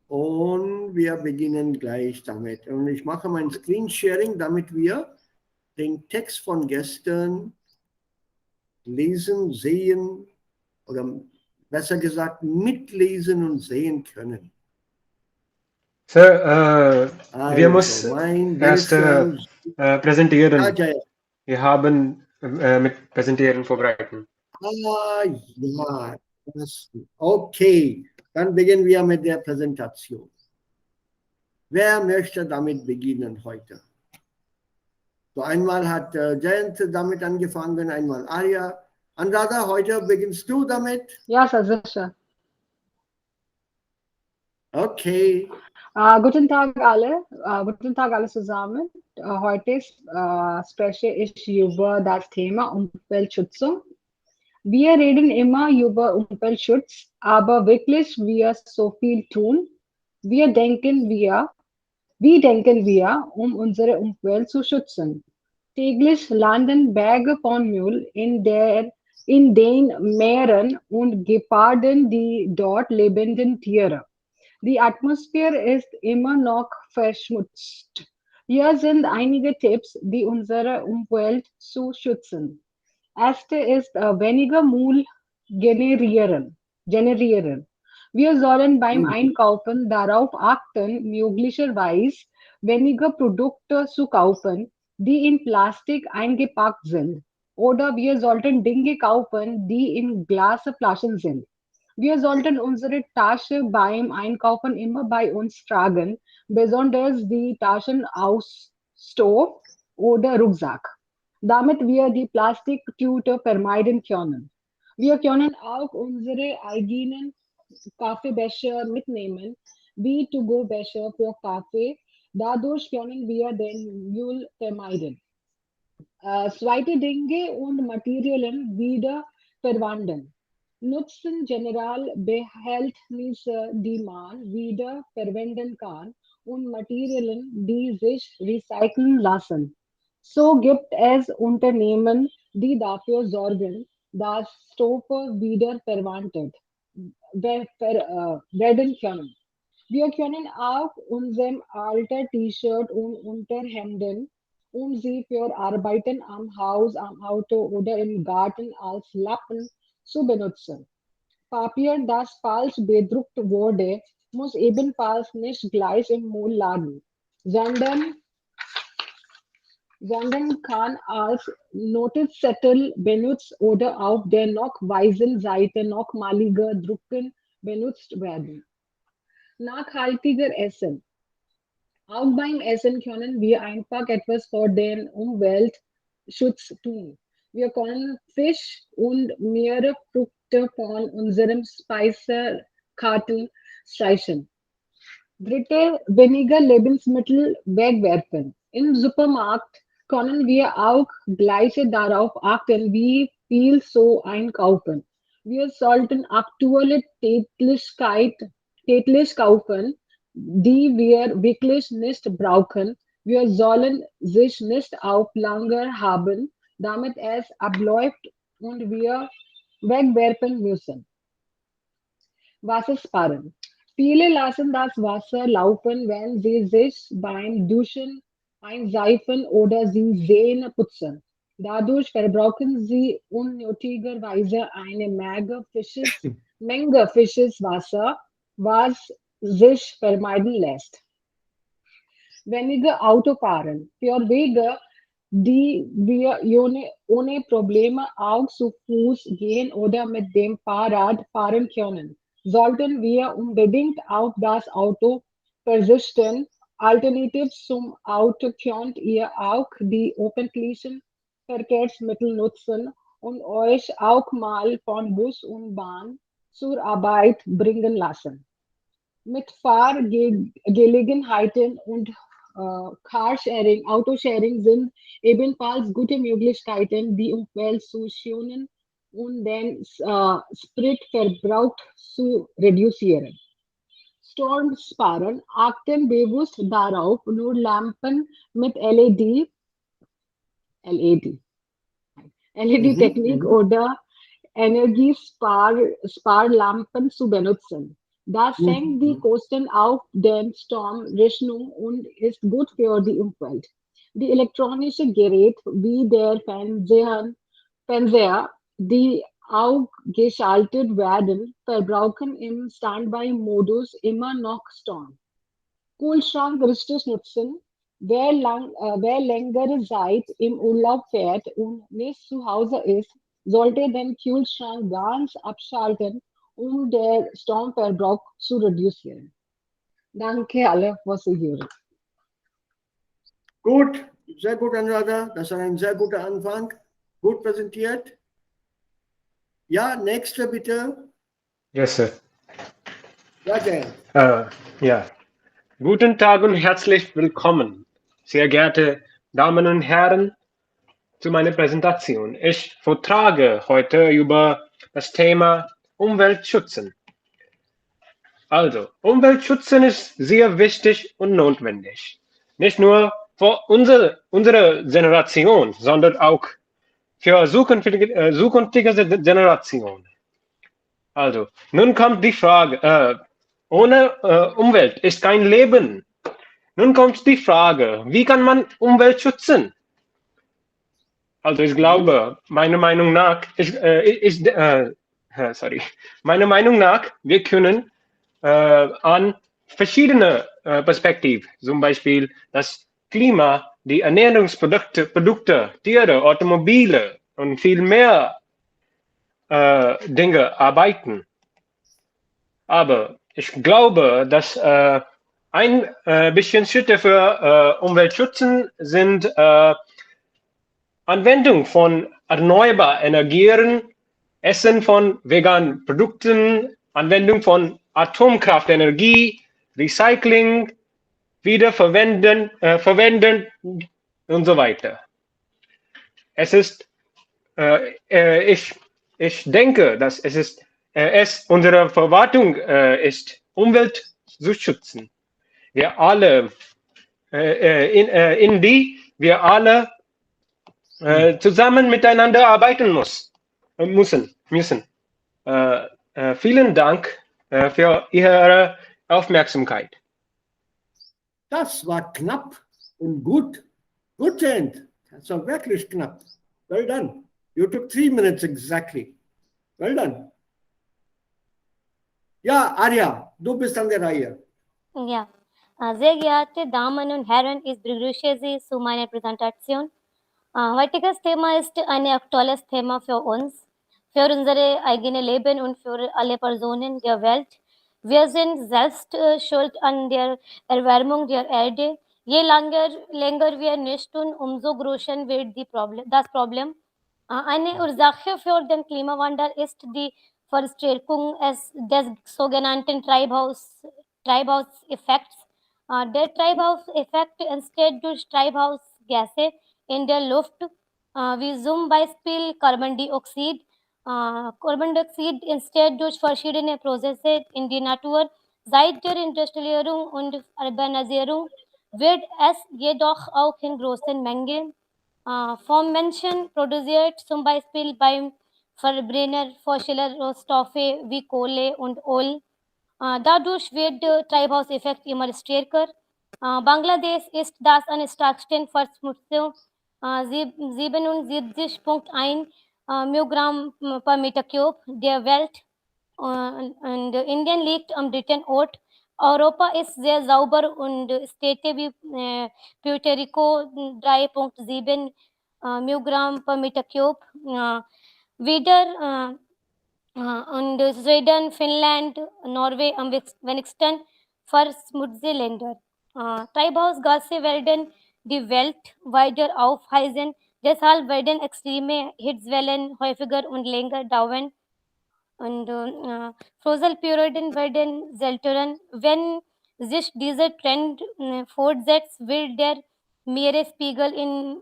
Und wir beginnen gleich damit. Und ich mache mein Screensharing, damit wir den Text von gestern lesen, sehen oder besser gesagt mitlesen und sehen können. Sir, wir Also, müssen mein erst Bildschirm. Ja, präsentieren. Jaya. Wir haben mit Präsentieren vorbereiten. Ja, okay. Dann beginnen wir mit der Präsentation. Wer möchte damit beginnen heute? So einmal hat Jayant damit angefangen, einmal Arya. Anuradha, heute beginnst du damit? Ja, Sir, sicher. Okay. Guten Tag alle zusammen. Heute spreche ich über das Thema Umweltschützung. Wir reden immer über Umweltschutz, aber wirklich wir so viel tun. Wir denken wir, Wie denken wir, um unsere Umwelt zu schützen? Täglich landen Berge von Müll in den Meeren und Geparden die dort lebenden Tiere. Die Atmosphäre ist immer noch verschmutzt. Hier sind einige Tipps, die unsere Umwelt zu schützen. Erste ist weniger Müll generieren. Wir sollen beim Mhm. Einkaufen darauf achten, möglicherweise weniger Produkte zu kaufen, die in Plastik eingepackt sind. Oder wir sollten Dinge kaufen, die in Glasflaschen sind. Wir sollten unsere Tasche beim Einkaufen immer bei uns tragen, besonders die Taschen aus Stoff oder Rucksack, damit wir die Plastiktüte vermeiden können. Wir können auch unsere eigenen Kaffeebecher mitnehmen, wie To-Go-Becher für Kaffee. Dadurch können wir den Müll vermeiden. Zweite Dinge und Materialien wieder verwandeln. Nutzen Generalbehältnisse, die man wieder verwenden kann und Materialien, die sich recyceln lassen. So gibt es Unternehmen, die dafür sorgen, dass Stoffe wieder verwandelt werden können. Wir können auch unserem alter T-Shirt und Unterhemden, um sie für Arbeiten am Haus, am Auto oder im Garten als Lappen zu benutzen. Papier, das falsch bedruckt wurde, muss ebenfalls nicht gleich im Müll landen, sondern, sondern kann als Notizzettel benutzt oder auf der noch weißen Seite nochmaliger Drucken benutzt werden. Nachhaltiger Essen. Auch beim Essen können wir einfach etwas für den Umweltschutz tun. Wir können Fisch und Meeresfrüchte von unserem Speisekarten streichen. Dritte, weniger Lebensmittel wegwerfen. Im Supermarkt können wir auch gleich darauf achten, wie viel so einkaufen. Wir sollten aktuelle täglich kaufen, die wir wirklich nicht brauchen. Wir sollen sich nicht auf Lager haben, damit es abläuft und wir wegwerfen müssen. Wasser sparen. Viele lassen das Wasser laufen, wenn sie sich beim Duschen einseifen oder sie Zähne putzen. Dadurch verbrauchen sie unnötigerweise eine Menge frisches Wasser, was sich vermeiden lässt. Weniger Auto fahren. Für Wege, die wir ohne Probleme auch zu Fuß gehen oder mit dem Fahrrad fahren können, sollten wir unbedingt auf das Auto verzichten. Alternativ zum Auto könnt ihr auch die öffentlichen Verkehrsmittel nutzen und euch auch mal von Bus und Bahn zur Arbeit bringen lassen. Mit Fahrgelegenheiten und Carsharing, Autosharing sind ebenfalls gute Möglichkeiten, die Umwelt zu schonen und den Spritverbrauch zu reduzieren. Stromsparen achten bewusst darauf, nur Lampen mit Mhm. LED-Technik Mhm. oder Energiesparlampen zu benutzen. Das senkt die Kosten auf den Stromrechnung und ist gut für die Umwelt. Die elektronischen Geräte wie der Fernseher, die auch geschaltet werden, verbrauchen im Standby-Modus immer noch Strom. Kühlschrank richtig nutzen. Wer längere Zeit im Urlaub fährt und nicht zu Hause ist, sollte den Kühlschrank ganz abschalten, um den Stromverbrauch zu reduzieren. Danke alle fürs Zuhören. Gut, sehr gut, Anuradha. Das war ein sehr guter Anfang. Gut präsentiert. Ja, nächste bitte. Yes, sir. Ja, Jay. Ja. Guten Tag und herzlich willkommen, sehr geehrte Damen und Herren, zu meiner Präsentation. Ich vortrage heute über das Thema Umweltschützen. Also, Umweltschützen ist sehr wichtig und notwendig. Nicht nur für unsere Generation, sondern auch für zukünftige Generationen. Also, nun kommt die Frage, ohne Umwelt ist kein Leben. Nun kommt die Frage, wie kann man Umwelt schützen? Also ich glaube, meiner Meinung nach, wir können an verschiedene Perspektiven, zum Beispiel das Klima, die Ernährungsprodukte, Tiere, Automobile und viel mehr Dinge arbeiten. Aber ich glaube, dass ein bisschen Schritte für Umweltschützen sind Anwendung von erneuerbaren Energien, Essen von veganen Produkten, Anwendung von Atomkraftenergie, Recycling, Verwenden und so weiter. Es ist, ich denke, dass es unsere Verantwortung ist, Umwelt zu schützen. Wir alle, in die wir alle zusammen miteinander arbeiten müssen. Vielen Dank für Ihre Aufmerksamkeit. Das war knapp und gut. Good end. Das war wirklich knapp. Well done. You took 3 minutes exactly. Well done. Ja, Arya, du bist an der Reihe. Ja, sehr geehrte Damen und Herren, ich begrüße Sie zu meiner Präsentation. Heutiges Thema ist ein aktuelles Thema für uns, für unser eigenes Leben und für alle Personen der Welt. Wir sind selbst schuld an der Erwärmung der Erde. Je länger wir nicht tun, umso größer wird das Problem. Eine Ursache für den Klimawandel ist die Verstärkung des sogenannten Treibhauseffekts. Der Treibhauseffekt entsteht durch Treibhausgase in der Luft, wie zum Beispiel Carbondioxid. Carbondioxid entsteht durch verschiedene Prozesse in die Natur. Seit der Industrialisierung und Urbanisierung wird es jedoch auch in großen Mengen vom Menschen produziert, zum Beispiel beim Verbrenner fossiler Rohstoffe wie Kohle und Öl. Dadurch wird der Treibhauseffekt immer stärker. Bangladesch ist das am stärksten Verschmutzung, 77,1 Mikrogramm per Meter Cube der Welt. Und Indien liegt am dritten Ort. Europa ist sehr sauber und Städte wie Puerto Rico 3,7 Mikrogramm per Meter Cube. Wieder und Sweden, Finnland, Norway am wenigsten verschmutzte Länder. Treibhausgase werden die Welt weiter aufheizen. Deshalb werden extreme Hitzewellen häufiger und länger dauern. Und Fossilperioden werden seltener. Wenn sich dieser Trend fortsetzt, wird der Meeresspiegel in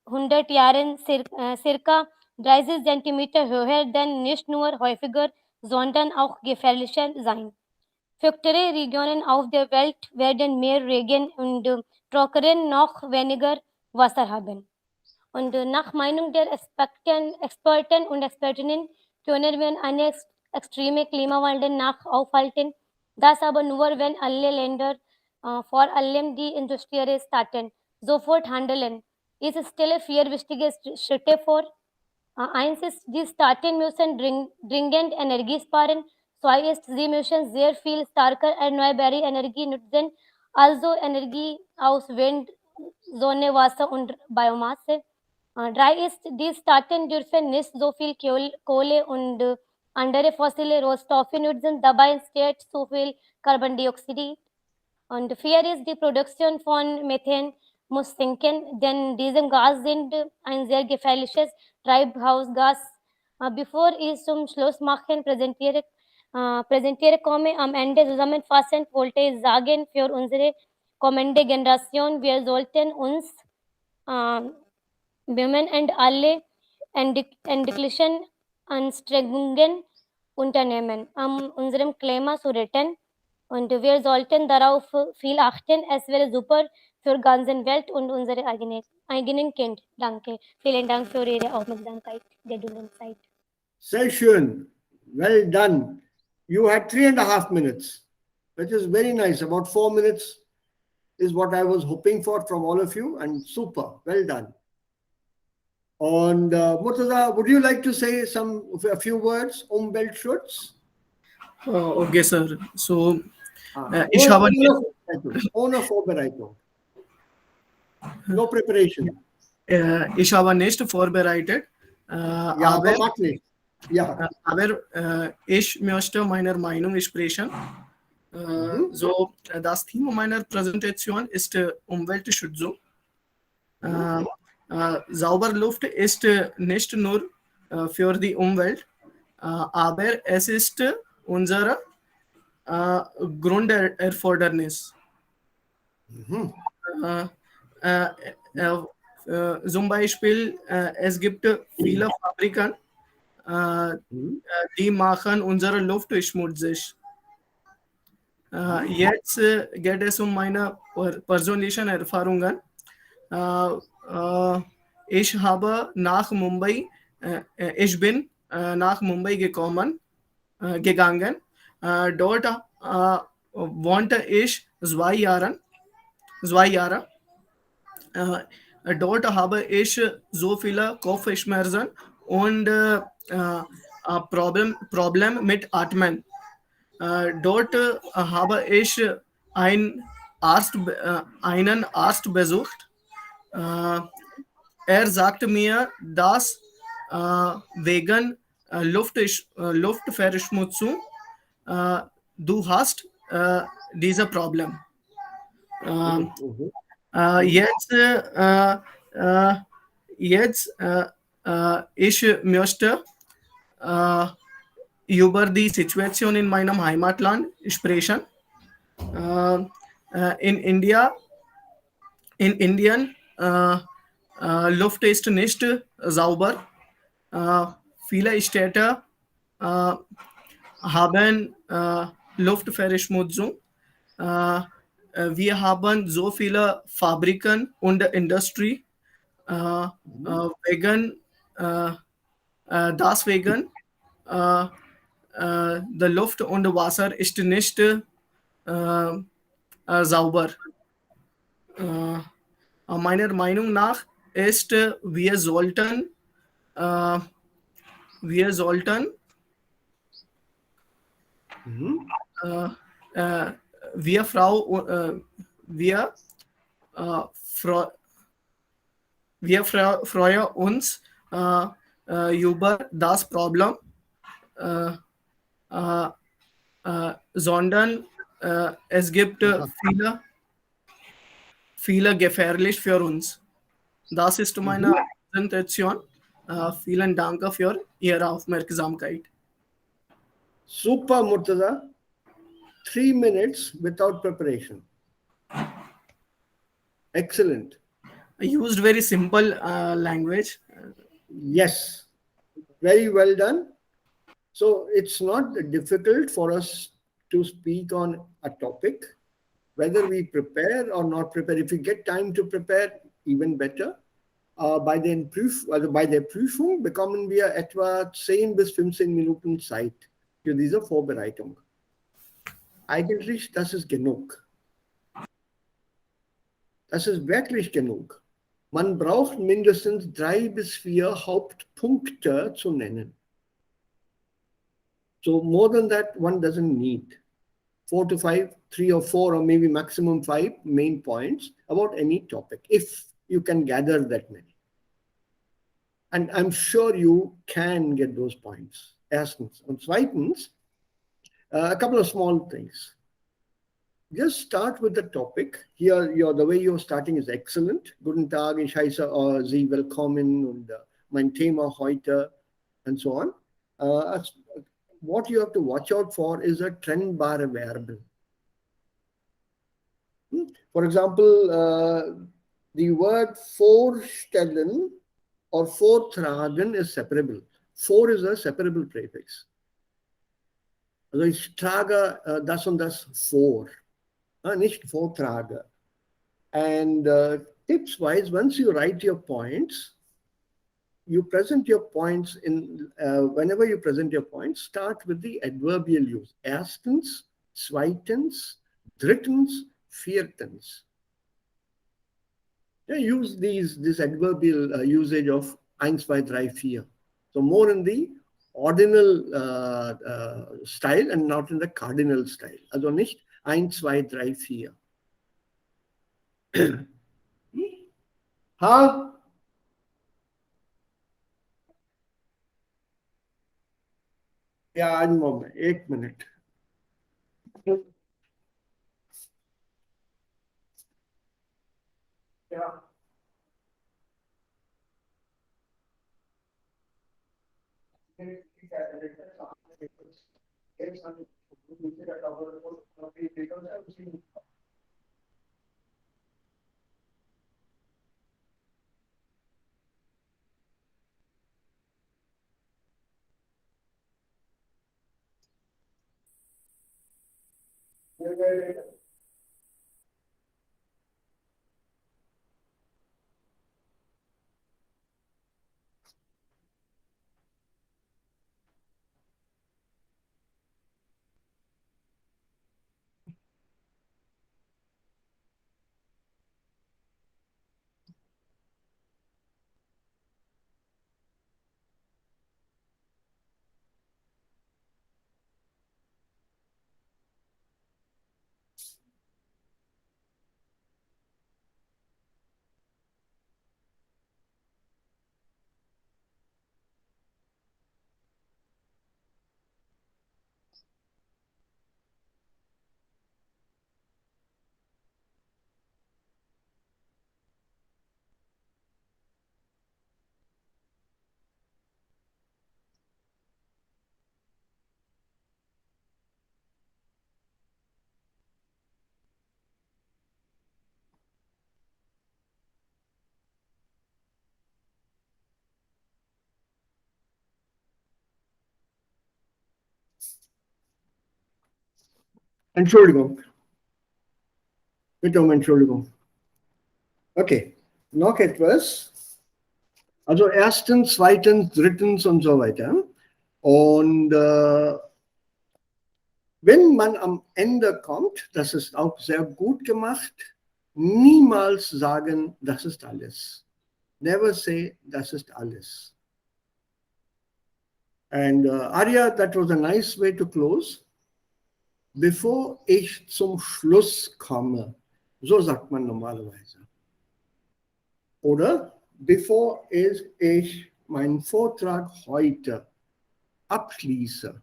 100 Jahren circa 30 Zentimeter höher, denn nicht nur häufiger, sondern auch gefährlicher sein. Feuchtere Regionen auf der Welt werden mehr Regen und trockenen noch weniger Wasser haben. Und nach Meinung der Experten und Expertinnen können wir eine extreme Klimawandel nach aufhalten. Das aber nur, wenn alle Länder vor allem die Industriestaaten sofort handeln. Ich stelle vier wichtige Schritte vor. Eins ist, die Staaten müssen dringend Energie sparen. Zwei ist, sie müssen sehr viel stärker erneuerbare Energie nutzen, also Energie aus Wind, Sonne, Wasser und Biomasse. Drei ist, die Staaten dürfen nicht so viel Kohle und andere fossile Rohstoffe nutzen, dabei entsteht so viel Carbondioxid. Und vier ist, die Produktion von Methan muss sinken, denn diese Gas sind ein sehr gefährliches Treibhausgas. Bevor ich zum Schluss machen präsentiere komme, am Ende zusammenfassend wollte ich sagen, für unsere kommende Generation, wir sollten uns Women und alle entwicklischen Anstrengungen unternehmen, um unserem Klima zu retten. Und wir sollten darauf viel achten. Es wäre super für die ganze Welt und unsere eigenen Kind. Danke. Vielen Dank für Ihre Aufmerksamkeit, Geduld und Zeit. Sehr schön. Well done. You had 3.5 minutes, which is very nice. About 4 minutes is what I was hoping for from all of you, and super. Well done. And Murtaza, would you like to say a few words? Umweltschutz? Okay, sir. So, ich Ohne, habe ohne Vorbereitung. No preparation. ich habe nicht vorbereitet, Ja, aber mach nicht. Ja. aber ich möchte meiner Meinung sprechen. So, das Thema meiner Präsentation ist Umweltschutz. Saubere Luft ist nicht nur für die Umwelt, aber es ist unsere Grunderfordernis. Zum Beispiel, es gibt viele Fabriken, die machen unsere Luft schmutzig. Jetzt geht es meine persönlichen Erfahrungen. Ich bin nach Mumbai gegangen. Dort wohnte ich 2 Jahre. Dort habe ich so viele Kopfschmerzen und Problem mit Atmen. Dort habe ich einen Arzt besucht. Er sagte mir, dass wegen Luftverschmutzung du hast dieses Problem. Jetzt ich möchte über die Situation in meinem Heimatland sprechen. In Indien Luft ist nicht sauber. Viele Städte haben Luftverschmutzung. Wir haben so viele Fabriken und Industrie. Deswegen die Luft und Wasser ist nicht sauber. Meiner Meinung nach ist, wir sollten wir freuen uns über das Problem, sondern es gibt viele gefährlich für uns. Das ist meine Präsentation. Vielen Dank für Ihre Aufmerksamkeit. Super, Murtaza. 3 minutes without preparation. Excellent. I used very simple language. Yes, very well done. So it's not difficult for us to speak on a topic, whether we prepare or not prepare. If we get time to prepare, even better. Bei der Prüfung bekommen wir etwa 10 bis 15 Minuten Zeit für diese Vorbereitung. eigentlich, das ist genug. Das ist wirklich genug. Man braucht mindestens 3 bis 4 Hauptpunkte zu nennen. So more than that, one doesn't need 4 to 5, 3 or 4, or maybe maximum 5 main points about any topic, if you can gather that many. And I'm sure you can get those points. Erstens. Und zweitens, a couple of small things. Just start with the topic. Here, the way you're starting is excellent. Guten Tag, ich heiße Sie willkommen und mein Thema heute and so on. What you have to watch out for is a trennbare Verben. For example, the word vorstellen or vortragen is separable. Vor is a separable prefix. Also ich trage das und das vor, nicht vortrage. And tips-wise, once you write your points, you present your points in, whenever you present your points, start with the adverbial use. Erstens, zweitens, drittens, viertens. Use this adverbial usage of 1, 2, 3, 4. So more in the ordinal style and not in the cardinal style. Also nicht 1, 2, 3, 4. Ha? Ja, einen Moment, 1 minute. Ja. Entschuldigung. Bitte um Entschuldigung. Okay, noch etwas. Also erstens, zweitens, drittens und so weiter. Und wenn man am Ende kommt, das ist auch sehr gut gemacht, niemals sagen, das ist alles. Never say, das ist alles. And Arya, that was a nice way to close. Bevor ich zum Schluss komme, so sagt man normalerweise. Oder bevor ich meinen Vortrag heute abschließe,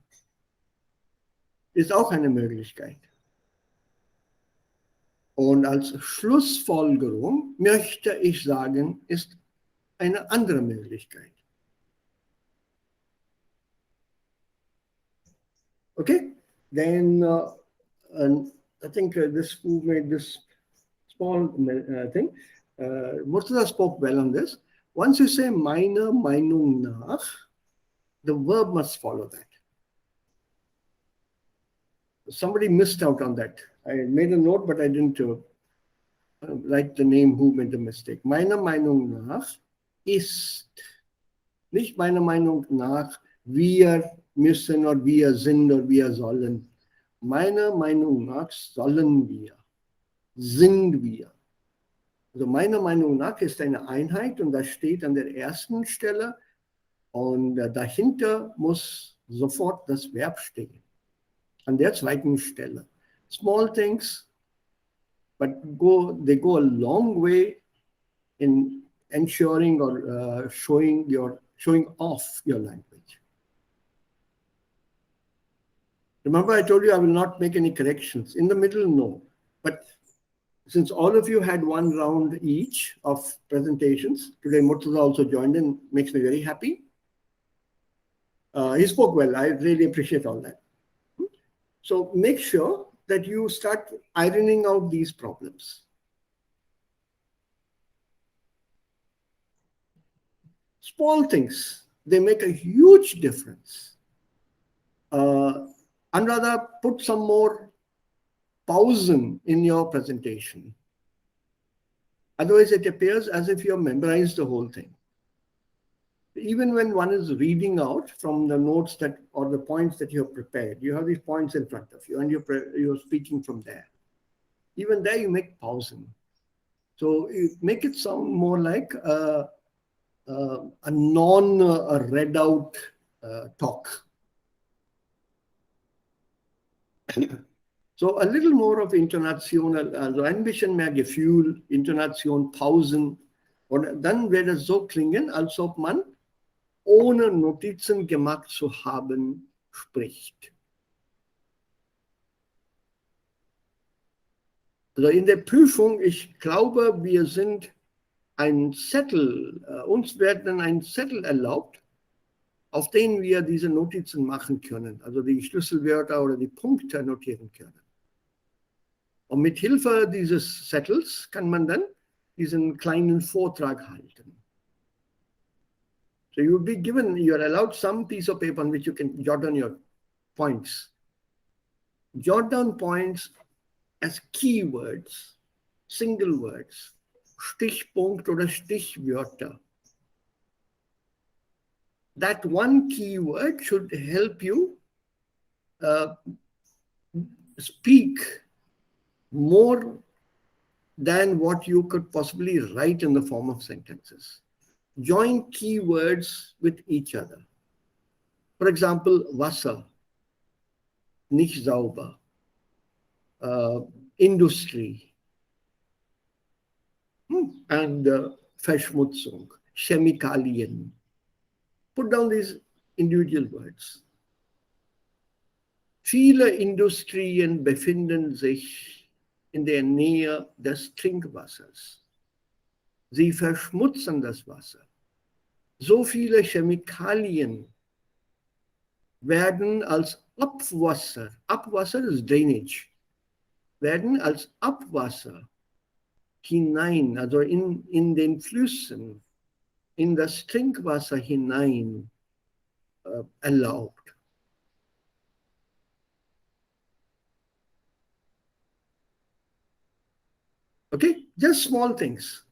ist auch eine Möglichkeit. Und als Schlussfolgerung möchte ich sagen, ist eine andere Möglichkeit. Okay? Then I think this who made this small thing. Murtaza spoke well on this. Once you say meiner Meinung nach, the verb must follow that. Somebody missed out on that. I made a note, but I didn't write the name who made the mistake. Meiner Meinung nach ist. Nicht meiner Meinung nach, wir müssen oder wir sind oder wir sollen. Meiner Meinung nach sollen wir, sind wir. Also meiner Meinung nach ist eine Einheit und das steht an der ersten Stelle und dahinter muss sofort das Verb stehen. An der zweiten Stelle. Small things, but they go a long way in ensuring or showing off your language. Remember, I told you I will not make any corrections. In the middle, no. But since all of you had one round each of presentations, today Murtaza also joined in, makes me very happy. He spoke well. I really appreciate all that. So make sure that you start ironing out these problems. Small things, they make a huge difference. Anuradha, put some more pausen in your presentation. Otherwise, it appears as if you have memorized the whole thing. Even when one is reading out from the notes that or the points that you have prepared, you have these points in front of you and you're speaking from there. Even there, you make pausen. So you make it sound more like a non-read out talk. So a little more of Intonation, also ein bisschen mehr Gefühl, Intonation, Pausen. Und dann wird es so klingen, als ob man ohne Notizen gemacht zu haben spricht. Also in der Prüfung, ich glaube, wir sind ein Zettel, uns werden ein Zettel erlaubt, auf den wir diese Notizen machen können, also die Schlüsselwörter oder die Punkte notieren können. Und mit Hilfe dieses Zettels kann man dann diesen kleinen Vortrag halten. So you'll be given, you're allowed some piece of paper on which you can jot down your points. Jot down points as keywords, single words, Stichpunkt oder Stichwörter. That one keyword should help you speak more than what you could possibly write in the form of sentences. Join keywords with each other. For example, Wasser, nicht sauber, Industrie, and Verschmutzung, Chemikalien. Put down these individual words. Viele Industrien befinden sich in der Nähe des Trinkwassers. Sie verschmutzen das Wasser. So viele Chemikalien werden als Abwasser, Abwasser ist Drainage, werden als Abwasser hinein, also in den Flüssen, in das Trinkwasser hinein erlaubt. Okay, just small things.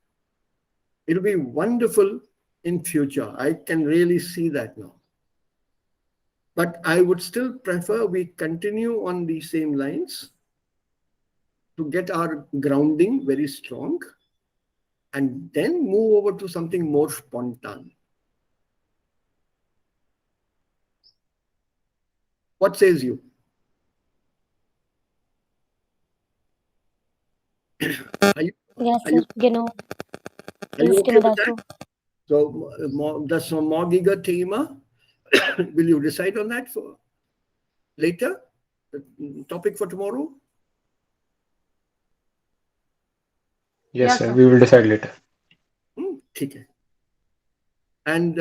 It'll be wonderful in future. I can really see that now. But I would still prefer we continue on the same lines to get our grounding very strong and then move over to something more spontaneous. What says you? Are you, Yes, are sir. you, Genau. are you okay with dazu. that? So das morgige Thema, will you decide on that for later? The topic for tomorrow? Yes, Yes, sir. sir. We will decide later. ठीक है. And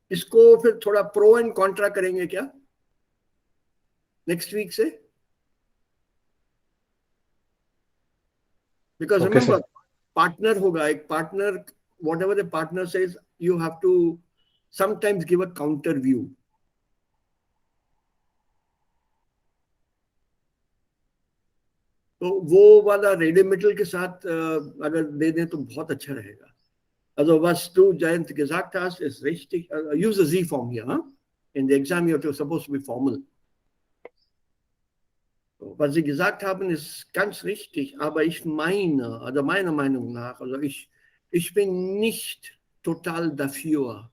इसको फिर थोड़ा pro and Contra करेंगे क्या next week से? Because Okay, remember, sir. partner होगा, एक partner, whatever the partner says, you have to sometimes give a counter view. तो वो वाला रेडिमेटल के साथ अगर दे दें तो बहुत अच्छा रहेगा. Also was du, Jayant, gesagt hast, ist richtig. Use the Z form here. Huh? In the exam, you're supposed to be formal. Was Sie gesagt haben, ist ganz richtig, aber ich meine, also meiner Meinung nach, also ich bin nicht total dafür.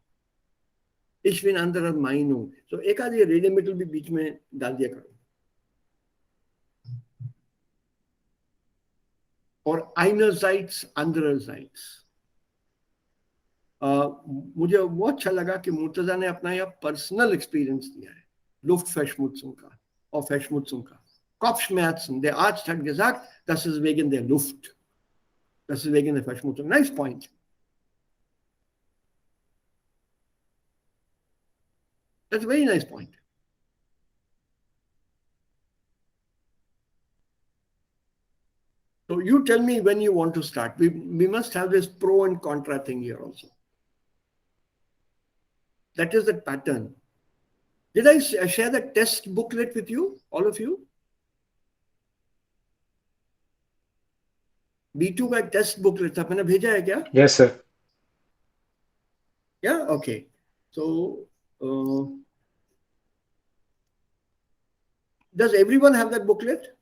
Ich bin anderer Meinung. So एक आध ये रेडिमेटल भी बीच में डाल दिया करो. और einerseits, andererseits. मुझे वो अच्छा लगा कि मुर्तजा ने अपना यह पर्सनल एक्सपीरियंस दिया है, Luftverschmutzung का और Verschmutzung का. Kopfschmerzen, der Arzt hat gesagt, das ist wegen der Luft. Das ist wegen der Verschmutzung. Nice point. That's a very nice point. So you tell me when you want to start. We must have this pro and contra thing here also. That is the pattern. Did I share the test booklet with you, all of you? B2 का test booklet था, मैंने भेजा है क्या? Yes, sir. Yeah, okay. So, does everyone have that booklet?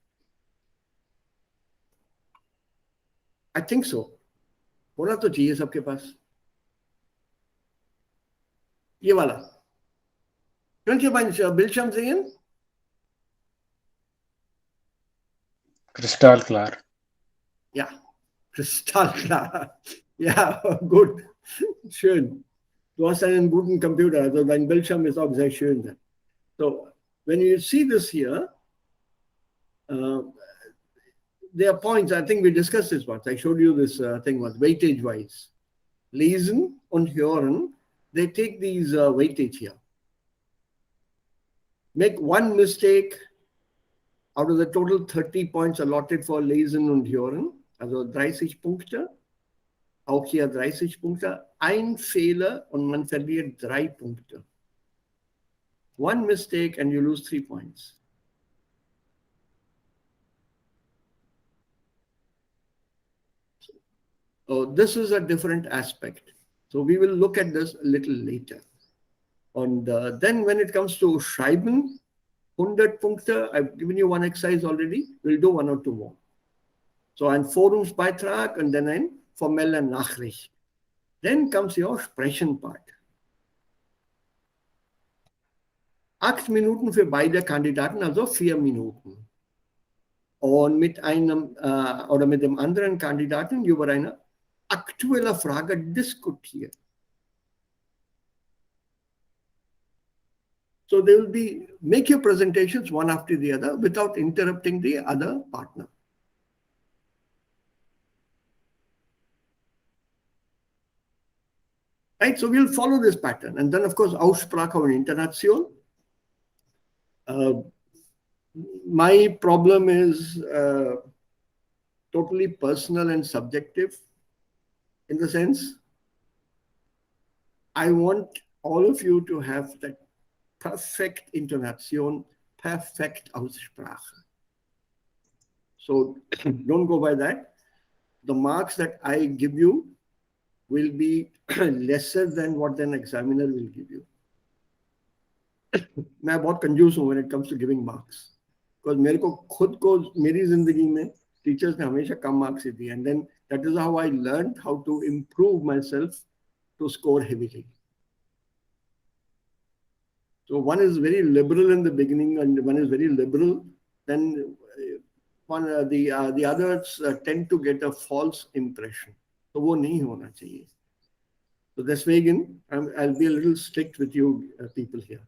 I think so. होना तो चाहिए सबके पास. ये वाला. Könnt ihr meinen Bildschirm sehen? Kristallklar. Ja, kristallklar. Ja, gut. Schön. Du hast einen guten Computer, also dein Bildschirm ist auch sehr schön. So, when you see this here, there are points, I think we discussed this once. I showed you this thing once, weightage wise. Lesen und hören, they take these weightage here. Make one mistake out of the total 30 points allotted for Lesen und hören, also 30 Punkte. Auch hier 30 Punkte. Ein Fehler und man verliert 3 Punkte. One mistake and you lose 3 points. So this is a different aspect. So we will look at this a little later. And then when it comes to Schreiben, 100 Punkte, I've given you one exercise already. We'll do one or two more. So ein Forumsbeitrag and then ein formelle Nachricht. Then comes your Sprechen part. 8 Minuten für beide Kandidaten, also 4 Minuten. Und mit einem oder mit dem anderen Kandidaten über eine aktuelle Frage diskutieren. So they will be, make your presentations one after the other without interrupting the other partner. Right, so we'll follow this pattern. And then of course, Aussprache und Intonation. My problem is totally personal and subjective in the sense, I want all of you to have that perfect Intonation, perfect Aussprache. So don't go by that. The marks that I give you will be lesser than what an examiner will give you. मैं बहुत कंजूस हूँ when it comes to giving marks. Because मेरे को खुद को मेरी जिंदगी में टीचर्स ने हमेशा कम मार्क्स दिए, and then that is how I learned how to improve myself to score heavily. So one is very liberal in the beginning and one is very liberal, then the others tend to get a false impression. So वो नहीं होना चाहिए. So deswegen, I'll be a little strict with you people here.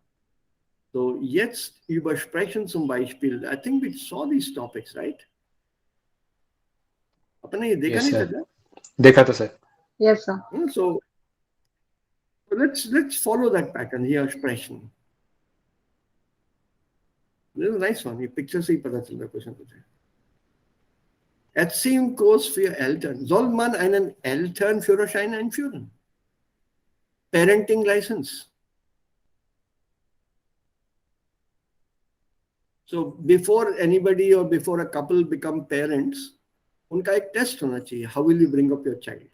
So jetzt übersprechen zum Beispiel, I think we saw these topics, right? आपने ये देखा Yes, नहीं sir. था? देखा था sir. Yes, sir. So let's follow that pattern here, sprechen. This is a nice one. ये picture से ही पता चल रहा है क्वेश्चन कुछ है. Erziehungskurs für Eltern. Soll man einen Elternführerschein einführen? Parenting license. So before anybody or before a couple become parents, उनका एक टेस्ट होना चाहिए. How will you bring up your child?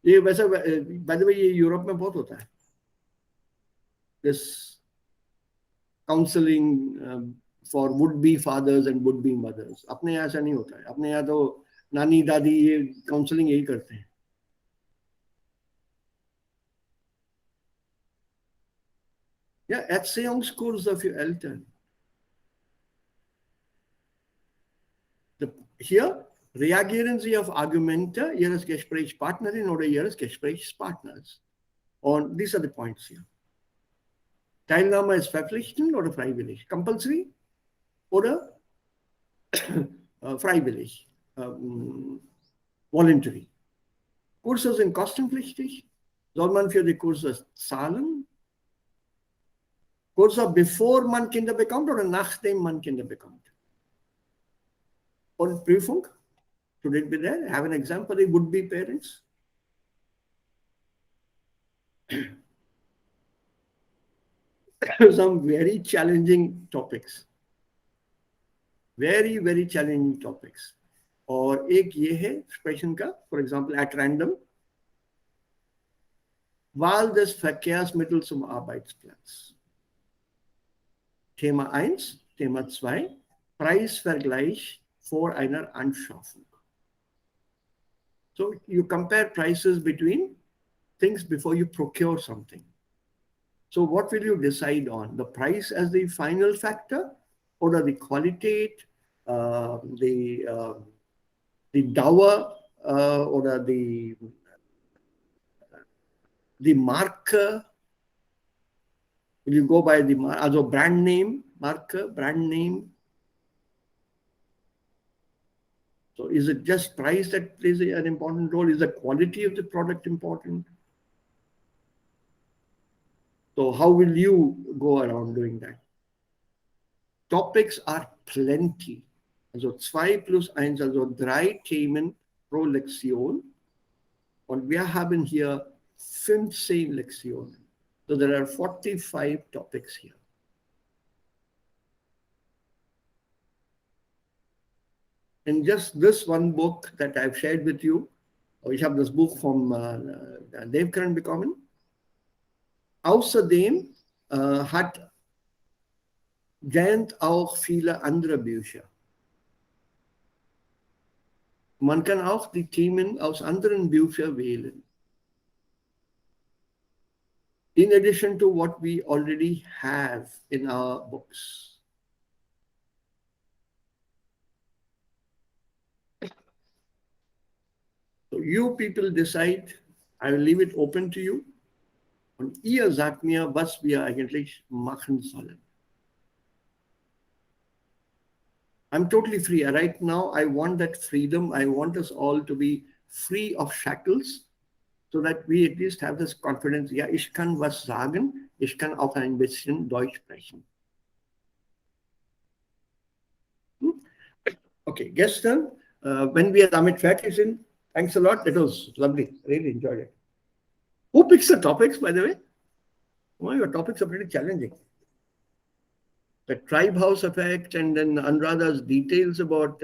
ये वैसा, by the way, ये Europe में बहुत होता है. This counseling for would-be fathers and would-be mothers. अपने यहाँ ऐसा नहीं होता है. अपने यहाँ तो नानी दादी ये काउंसलिंग यही करते हैं. Ja, Erziehungskurs für Eltern. Hier reagieren Sie auf Argumente Ihres Gesprächspartnerin oder Ihres Gesprächspartners. Und these are the points here. Teilnahme ist verpflichtend oder freiwillig? Compulsory oder freiwillig? Voluntary. Kurse sind kostenpflichtig. Soll man für die Kurse zahlen? Kurse bevor man Kinder bekommt oder nachdem man Kinder bekommt? Und Prüfung? Should it be there? Have an exam for the would-be parents? Some very challenging topics. Very, very challenging topics. और एक ये है expression का, for example, at random. Wahl des Verkehrsmittels zum Arbeitsplatz. Thema 1, Thema 2, Preisvergleich vor einer Anschaffung. So you compare prices between things before you procure something. So what will you decide on? The price as the final factor, or the quality, the Dauer, or the marker? Will you go by the also brand name, marker, brand name? So is it just price that plays an important role? Is the quality of the product important? So how will you go around doing that? Topics are plenty. Also 2 plus 1, also 3 Themen pro Lektion. Und wir haben hier 15 Lektionen. So there are 45 topics here. In just this one book that I've shared with you, ich habe das Buch vom Dave Curran bekommen. Außerdem hat Giant auch viele andere Bücher. Man kann auch die Themen aus anderen Büchern wählen. In addition to what we already have in our books. So you people decide, I will leave it open to you. Und ihr sagt mir, was wir eigentlich machen sollen. I'm totally free. Right now, I want that freedom. I want us all to be free of shackles, so that we at least have this confidence. Ja, ich kann was sagen. Ich kann auch ein bisschen Deutsch sprechen. Okay, gestern, when wir damit fertig sind, thanks a lot. It was lovely. Really enjoyed it. Who picks the topics, by the way? Well, your topics are pretty challenging. The tribe house effect, and then Anuradha's details about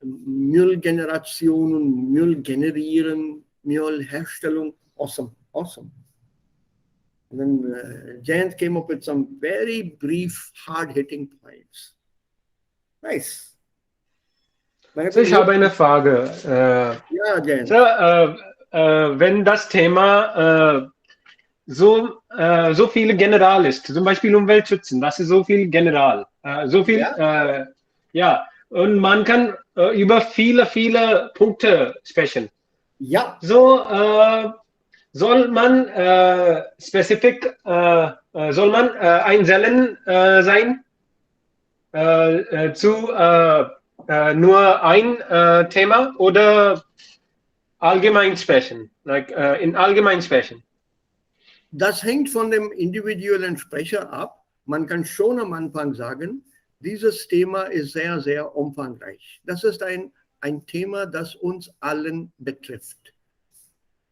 Müllgeneration und Müll generieren, Müllherstellung. Awesome, awesome. And then Jayant came up with some very brief, hard-hitting points. Nice. So, ich habe eine Frage. Ja, Jayant. So, wenn das Thema so viele General ist, zum Beispiel Umweltschützen, das ist so viel General, so viel, ja, und man kann über viele Punkte sprechen. Ja. So soll man soll man einzeln sein zu nur ein Thema oder allgemein sprechen, like in allgemein sprechen? Das hängt von dem individuellen Sprecher ab. Man kann schon am Anfang sagen, dieses Thema ist sehr, sehr umfangreich. Das ist ein Thema, das uns allen betrifft.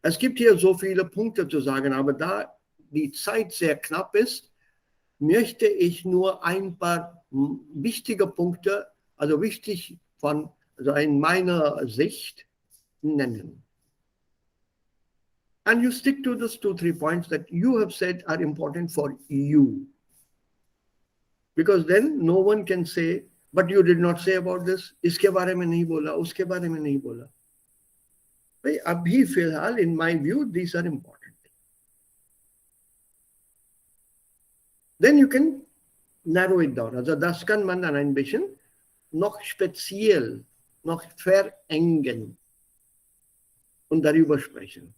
Es gibt hier so viele Punkte zu sagen, aber da die Zeit sehr knapp ist, möchte ich nur ein paar wichtige Punkte, also wichtig in meiner Sicht nennen. And you stick to those 2-3 points that you have said are important for you. Because then no one can say, but you did not say about this. इसके बारे में नहीं बोला, उसके बारे में नहीं बोला. भाई अभी फिलहाल, in my view, these are important. Then you can narrow it down. Also das kann man dann ein bisschen noch speziell, noch verengen und darüber sprechen.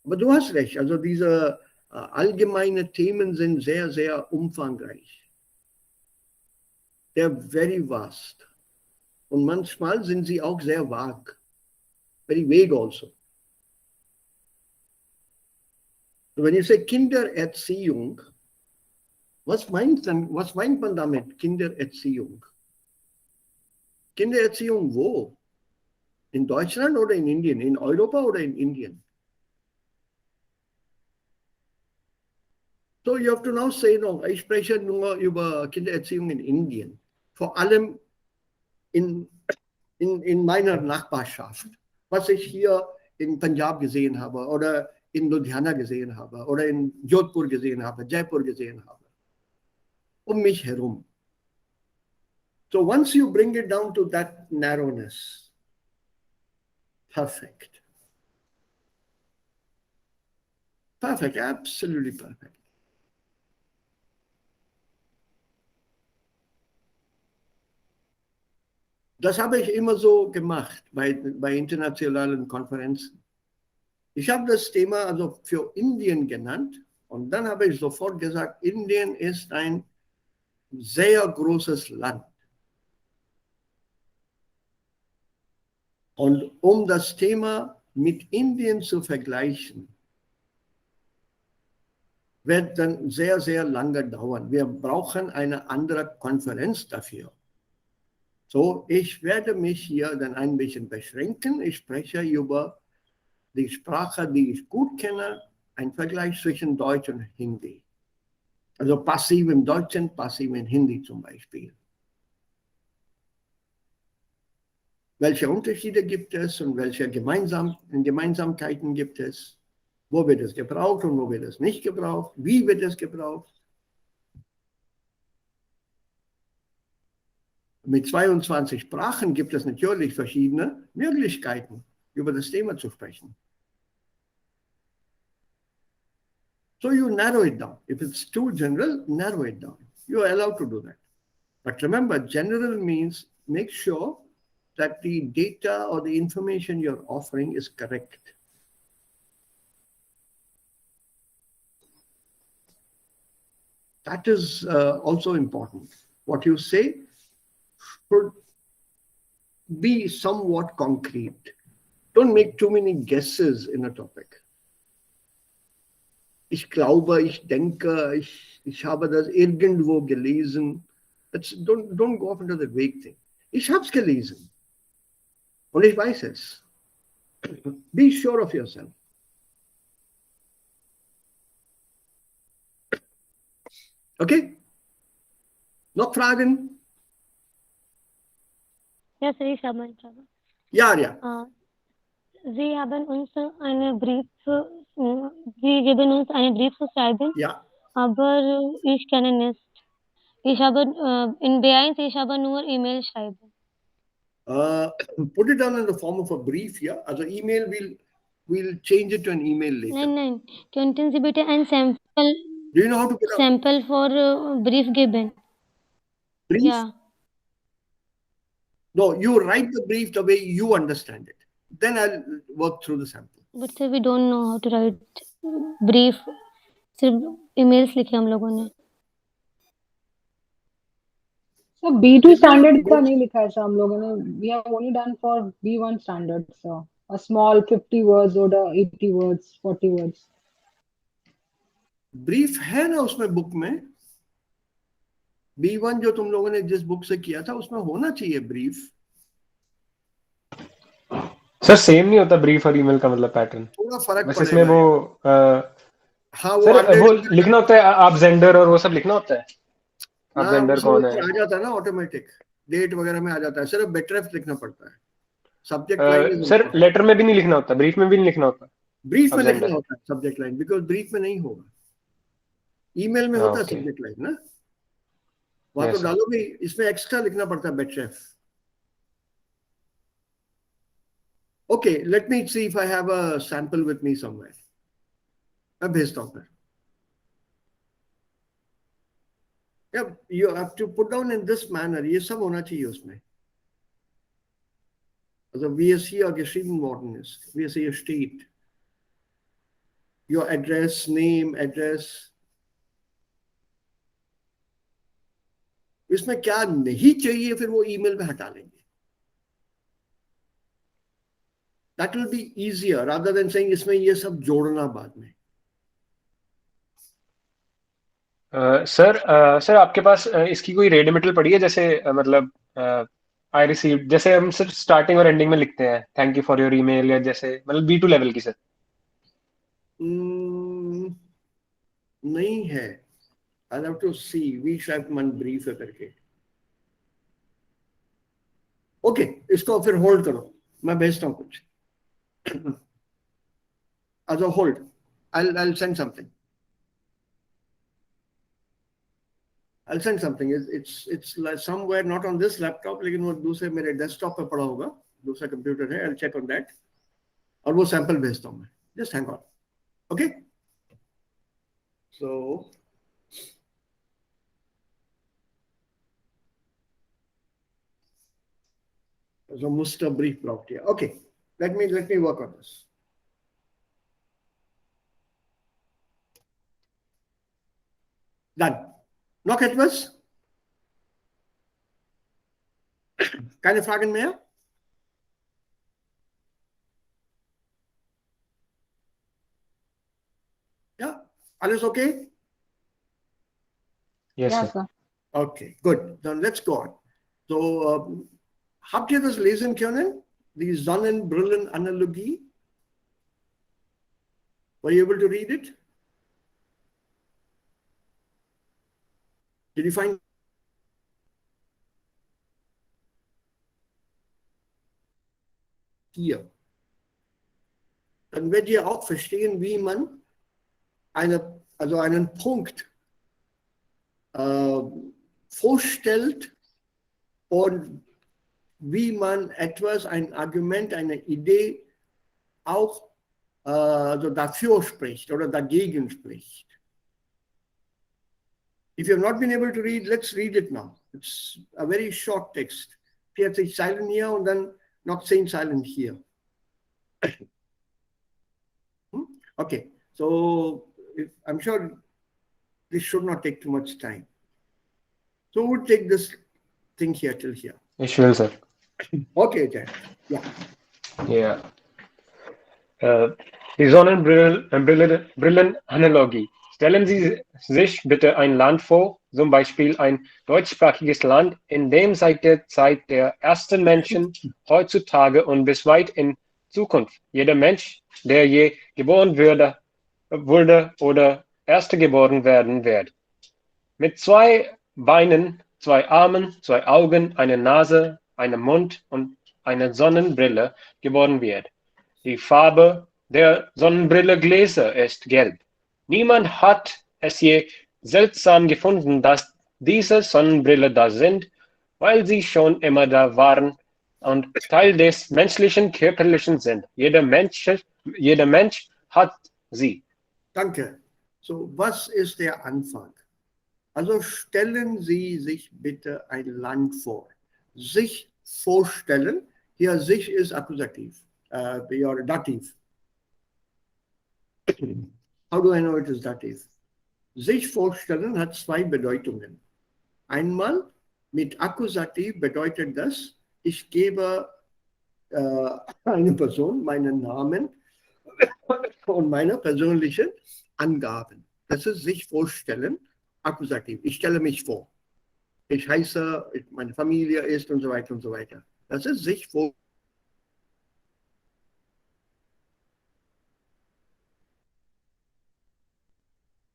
Aber du hast recht, also diese allgemeine Themen sind sehr, sehr umfangreich. They're very vast. Und manchmal sind sie auch sehr vage. Very vague also. So when you say Kindererziehung, was meint man damit, Kindererziehung? Kindererziehung wo? In Deutschland oder in Indien? In Europa oder in Indien? So you have to now say, no, ich spreche nur über Kindererziehung in Indien. Vor allem in meiner Nachbarschaft. Was ich hier in Punjab gesehen habe oder in Ludhiana gesehen habe oder in Jodhpur gesehen habe, Jaipur gesehen habe. Um mich herum. So once you bring it down to that narrowness, perfect. Perfect, absolutely perfect. Das habe ich immer so gemacht bei internationalen Konferenzen. Ich habe das Thema also für Indien genannt und dann habe ich sofort gesagt, Indien ist ein sehr großes Land. Und um das Thema mit Indien zu vergleichen, wird dann sehr, sehr lange dauern. Wir brauchen eine andere Konferenz dafür. So, ich werde mich hier dann ein bisschen beschränken. Ich spreche über die Sprache, die ich gut kenne, ein Vergleich zwischen Deutsch und Hindi. Also passiv im Deutschen, passiv in Hindi zum Beispiel. Welche Unterschiede gibt es und welche Gemeinsamkeiten gibt es? Wo wird es gebraucht und wo wird es nicht gebraucht? Wie wird es gebraucht? Mit 22 Sprachen gibt es natürlich verschiedene Möglichkeiten, über das Thema zu sprechen. So you narrow it down. If it's too general, narrow it down. You are allowed to do that. But remember, general means make sure that the data or the information you're offering is correct. That is also important. What you say should be somewhat concrete. Don't make too many guesses in a topic. Ich glaube, ich denke, ich habe das irgendwo gelesen. Don't go off into the vague thing. Ich habe es gelesen. Und ich weiß es. Be sure of yourself. Okay? Noch Fragen? Ja, Sir, ich habe eine Frage. Ja. Sie geben uns einen Brief zu schreiben, Ja. aber ich kenne nicht. Ich habe in B1, ich habe nur E-Mail schreiben. Put it down in the form of a brief, yeah? Also email, we'll change it to an email later. Nein. Könnten Sie bitte ein Sample Do you know how to put up Sample for Brief geben? brief? Ja. No, you write the brief the way you understand it. Then I'll work through the sample. But sir, we don't know how to write brief. सिर्फ emails लिखे हम लोगों ने. So B2 standard का नहीं लिखा है हम लोगों ने. We have only done for B1 standard. So a small 50 words or 80 words, 40 words. Brief है ना उसमें बुक में. B1 जो तुम लोगों ने जिस बुक से किया था उसमें होना चाहिए ब्रीफ. सर सेम नहीं होता ब्रीफ और ईमेल का मतलब पैटर्न. थोड़ा फर्क बस इसमें वो हाँ सर वो लिखना होता है आप जेंडर और वो सब लिखना होता है. आप जेंडर कौन है आ जाता है ना ऑटोमेटिक. डेट वगैरह में आ जाता है. सिर्फ बेटरेफ लिखना पड़ता है. सब्जेक्ट लाइन सर लेटर में भी नहीं लिखना होता. ब्रीफ में भी नहीं लिखना होता. ब्रीफ में लिखना होता है सब्जेक्ट लाइन. बिकॉज ब्रीफ में नहीं होगा. ईमेल में होता है सब्जेक्ट लाइन ना. वहां तो Yes, sir. डालोगे, इसमें एक्स्ट्रा लिखना पड़ता है bed chef. Okay, let me see if I have a sample with me somewhere. मैं भेजता हूँ फिर. Yeah, you have to put down in this manner. ये सब होना चाहिए उसमें. Also, wie es hier geschrieben worden ist, wie es hier steht. Your address, name, address. इसमें क्या नहीं चाहिए फिर वो ईमेल में हटा लेंगे. That will be easier rather than saying इसमें ये सब जोड़ना बाद में. सर आपके पास इसकी कोई रेड मेटल पड़ी है, जैसे मतलब आई रिसीव, जैसे हम सिर्फ स्टार्टिंग और एंडिंग में लिखते हैं thank you for your email, या जैसे मतलब B2 लेवल की सर. नहीं है. I'll have to see. We schreibt man Briefe करके. ओके, इसको फिर होल्ड करो, मैं भेजता हूँ कुछ. Also hold. I'll send something. I'll send something. It's like somewhere not on this laptop, लेकिन वो दूसरे मेरे डेस्कटॉप पे पड़ा होगा, दूसरा कंप्यूटर है. I'll check on that. और वो सैंपल भेजता हूँ मैं. Just hang on. Okay. So Muster brief braucht ihr. Okay. Let me work on this. Done. Noch etwas? Keine Fragen mehr? Ja, alles okay? Yes, Yeah, sir. sir. Okay, good. Then let's go on. So, habt ihr das lesen können? Die Sonnenbrillenanalogie? Were you able to read it? Did you find hier? Dann werdet ihr auch verstehen, wie man einen Punkt vorstellt und wie man etwas, ein Argument, eine Idee auch also dafür spricht oder dagegen spricht. If you have not been able to read, let's read it now. It's a very short text. 40 Zeilen hier und dann noch 10 Zeilen hier. Okay, so I'm sure this should not take too much time. So we'll take this thing here till here. Ich will, sir. Okay, Jack. Yeah. Ja. Die Sonnenbrillenanalogie. Stellen Sie sich bitte ein Land vor, zum Beispiel ein deutschsprachiges Land, in dem seit der Zeit der ersten Menschen heutzutage und bis weit in Zukunft jeder Mensch, der je geboren wurde oder erste geboren werden wird, mit 2 Beinen, 2 Armen, 2 Augen, einer Nase, einem Mund und einer Sonnenbrille geboren wird. Die Farbe der Sonnenbrillegläser ist gelb. Niemand hat es je seltsam gefunden, dass diese Sonnenbrille da sind, weil sie schon immer da waren und Teil des menschlichen Körperlichen sind. Jeder Mensch hat sie. Danke. So, was ist der Anfang? Also stellen Sie sich bitte ein Land vor. Sich vorstellen, hier sich ist Akkusativ, your Dativ. How do I know it is Dativ? Sich vorstellen hat 2 Bedeutungen. Einmal mit Akkusativ bedeutet das, ich gebe einer Person meinen Namen und meine persönlichen Angaben. Das ist sich vorstellen, Akkusativ. Ich stelle mich vor. Ich heiße, meine Familie ist und so weiter und so weiter. Das ist sich vorstellen.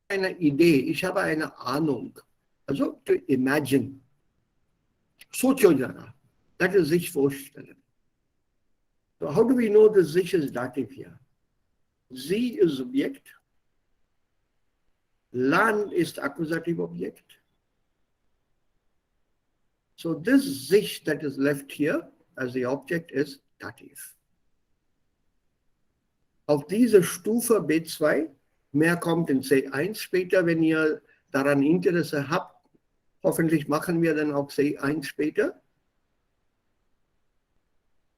Eine Idee, ich habe eine Ahnung. Also to imagine. Sochojana. That is sich vorstellen. So how do we know that sich is dative here? Sie ist Subjekt. Land ist Akkusativobjekt. So this sich that is left here as the object is Dativ. Auf diese Stufe B2, mehr kommt in C1 später, wenn ihr daran Interesse habt. Hoffentlich machen wir dann auch C1 später.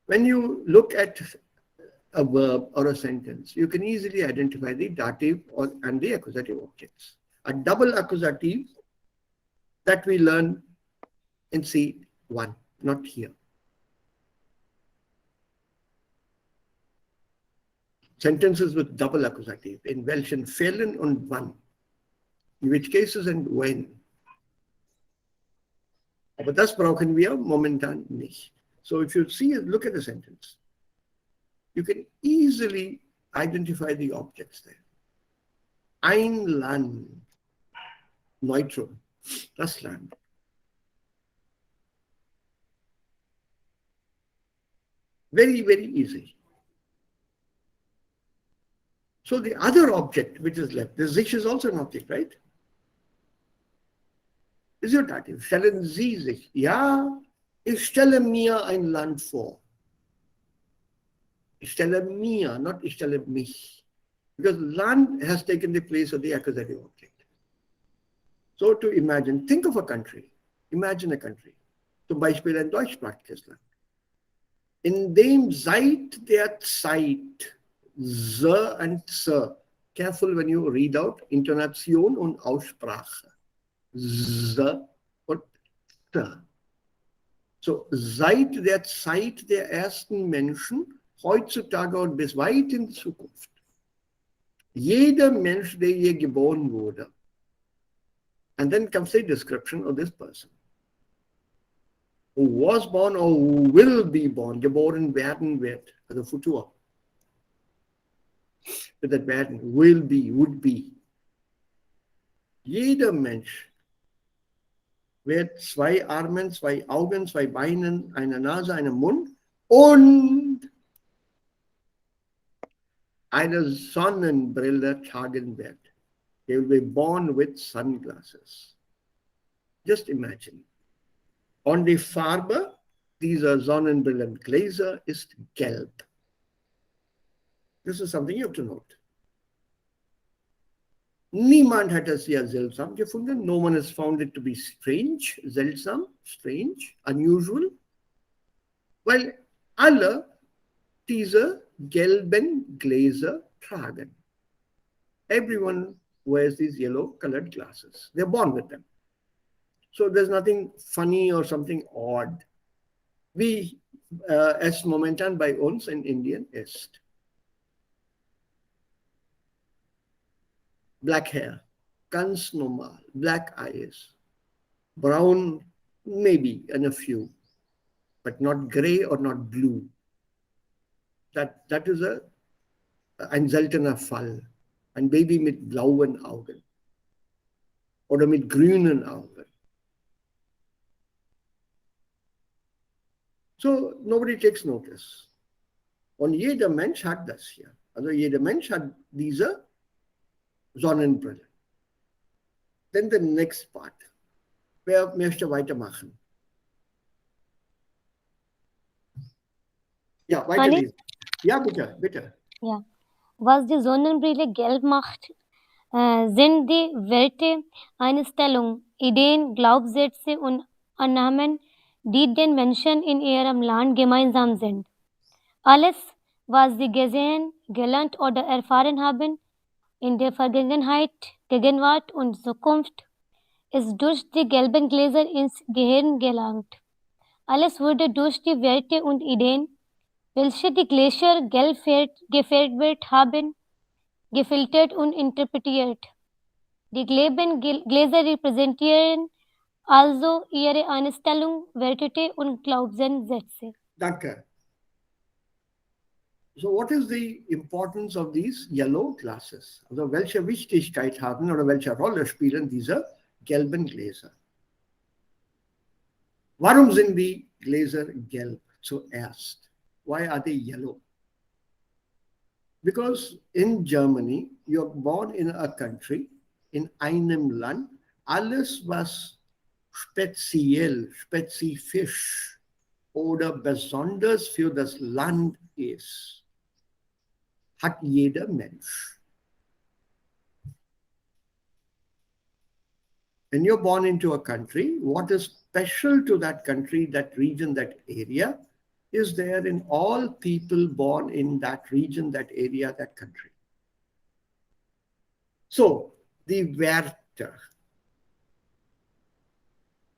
When you look at a verb or a sentence, you can easily identify the dative and the accusative objects. A double accusative that we learn in C1, not here. Sentences with double accusative, in welchen Fällen und wann, in which cases and when. Aber das brauchen wir momentan nicht. So if you see, look at the sentence, you can easily identify the objects there. Ein Land, neutral, das Land. Very, very easy. So the other object which is left, the sich is also an object, right? Is your dative. Stellen Sie sich. Ja, ich stelle mir ein Land vor. Ich stelle mir, not ich stelle mich. Because Land has taken the place of the accusative object. So to imagine, think of a country. Imagine a country. Zum Beispiel ein deutschsprachiges Land. In dem seit der Zeit the and sir. Careful when you read out Intonation und Aussprache. The und the. So, seit der Zeit der ersten Menschen, heutzutage und bis weit in Zukunft. Jeder Mensch, der hier geboren wurde. And then comes the description of this person. Who was born or who will be born, geboren werden wird, also Futur. With that werden, will be, would be. Jeder Mensch wird zwei Armen, zwei Augen, zwei Beinen, eine Nase, einen Mund und eine Sonnenbrille tragen wird. They will be born with sunglasses. Just imagine. Und die Farbe dieser Sonnenbrillengläser ist gelb. This is something you have to note. Niemand hat es sehr seltsam gefunden. No one has found it to be strange, seltsam, strange, unusual. Weil alle diese gelben Gläser tragen. Everyone wears these yellow colored glasses. They're born with them. So there's nothing funny or something odd. Wie es momentan bei uns in Indien ist. Black hair, ganz normal. Black eyes, brown maybe and a few, but not gray or not blue. That is ein seltener Fall. Ein Baby mit blauen Augen oder mit grünen Augen. So nobody takes notice. Und jeder Mensch hat das hier. Also jeder Mensch hat diese Sonnenbrille. Then the next part. Wer möchte weitermachen? Ja, weiterlesen. Ja, bitte, bitte. Ja. Was die Sonnenbrille gelb macht, sind die Werte, Einstellungen, Ideen, Glaubenssätze und Annahmen, die den Menschen in ihrem Land gemeinsam sind. Alles, was sie gesehen, gelernt oder erfahren haben, in der Vergangenheit, Gegenwart und Zukunft, ist durch die gelben Gläser ins Gehirn gelangt. Alles wurde durch die Werte und Ideen, welche die Gläser gelb gefärbt haben, gefiltert und interpretiert. Die gelben Gläser repräsentieren also ihre Einstellung, Werte und Glaubenssätze. Danke. So what is the importance of these yellow glasses? Also welche Wichtigkeit haben oder welche Rolle spielen diese gelben Gläser? Warum sind die Gläser gelb zuerst? Why are they yellow? Because in Germany, you're born in a country, in einem Land, alles was Speziefisch oder besonders für das Land ist, hat jeder Mensch. When you're born into a country, what is special to that country, that region, that area, is there in all people born in that region, that area, that country. So, die Werte,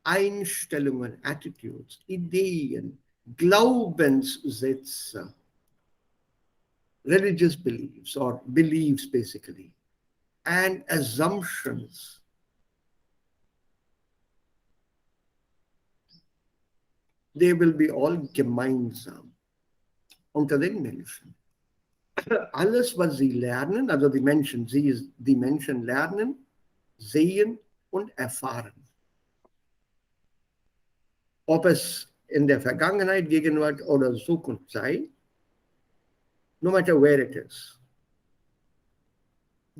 Einstellungen, Attitudes, Ideen, Glaubenssätze, religious beliefs or beliefs basically, and assumptions. They will be all gemeinsam unter den Menschen. Alles, was sie lernen, also die Menschen lernen, sehen und erfahren. Ob es in der Vergangenheit, Gegenwart oder Zukunft sei, no matter where it is,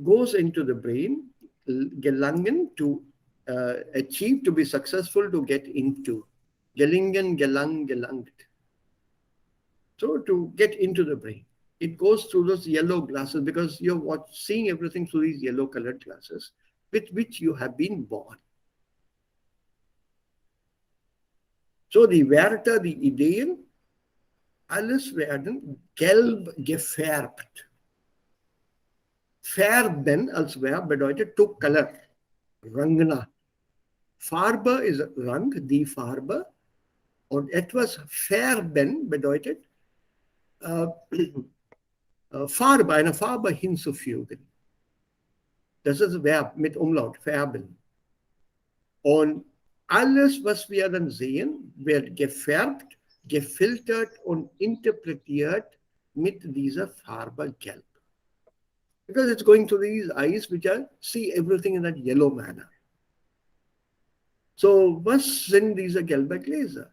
goes into the brain, gelangen to achieve, to be successful, to get into. Gelingen, gelangt. So to get into the brain, it goes through those yellow glasses because you're seeing everything through these yellow colored glasses with which you have been born. So die Werte, die Ideen, alles werden gelb gefärbt. Färben als Verb bedeutet to color. Rangna. Farbe ist Rang, die Farbe. Und etwas färben bedeutet Farbe, eine Farbe hinzufügen. Das ist Verb mit Umlaut, färben. Und alles, was wir dann sehen, wird gefärbt, gefiltert und interpretiert mit dieser Farbe Gelb. Because it's going through these eyes which see everything in that yellow manner. So, was sind diese gelben Gläser?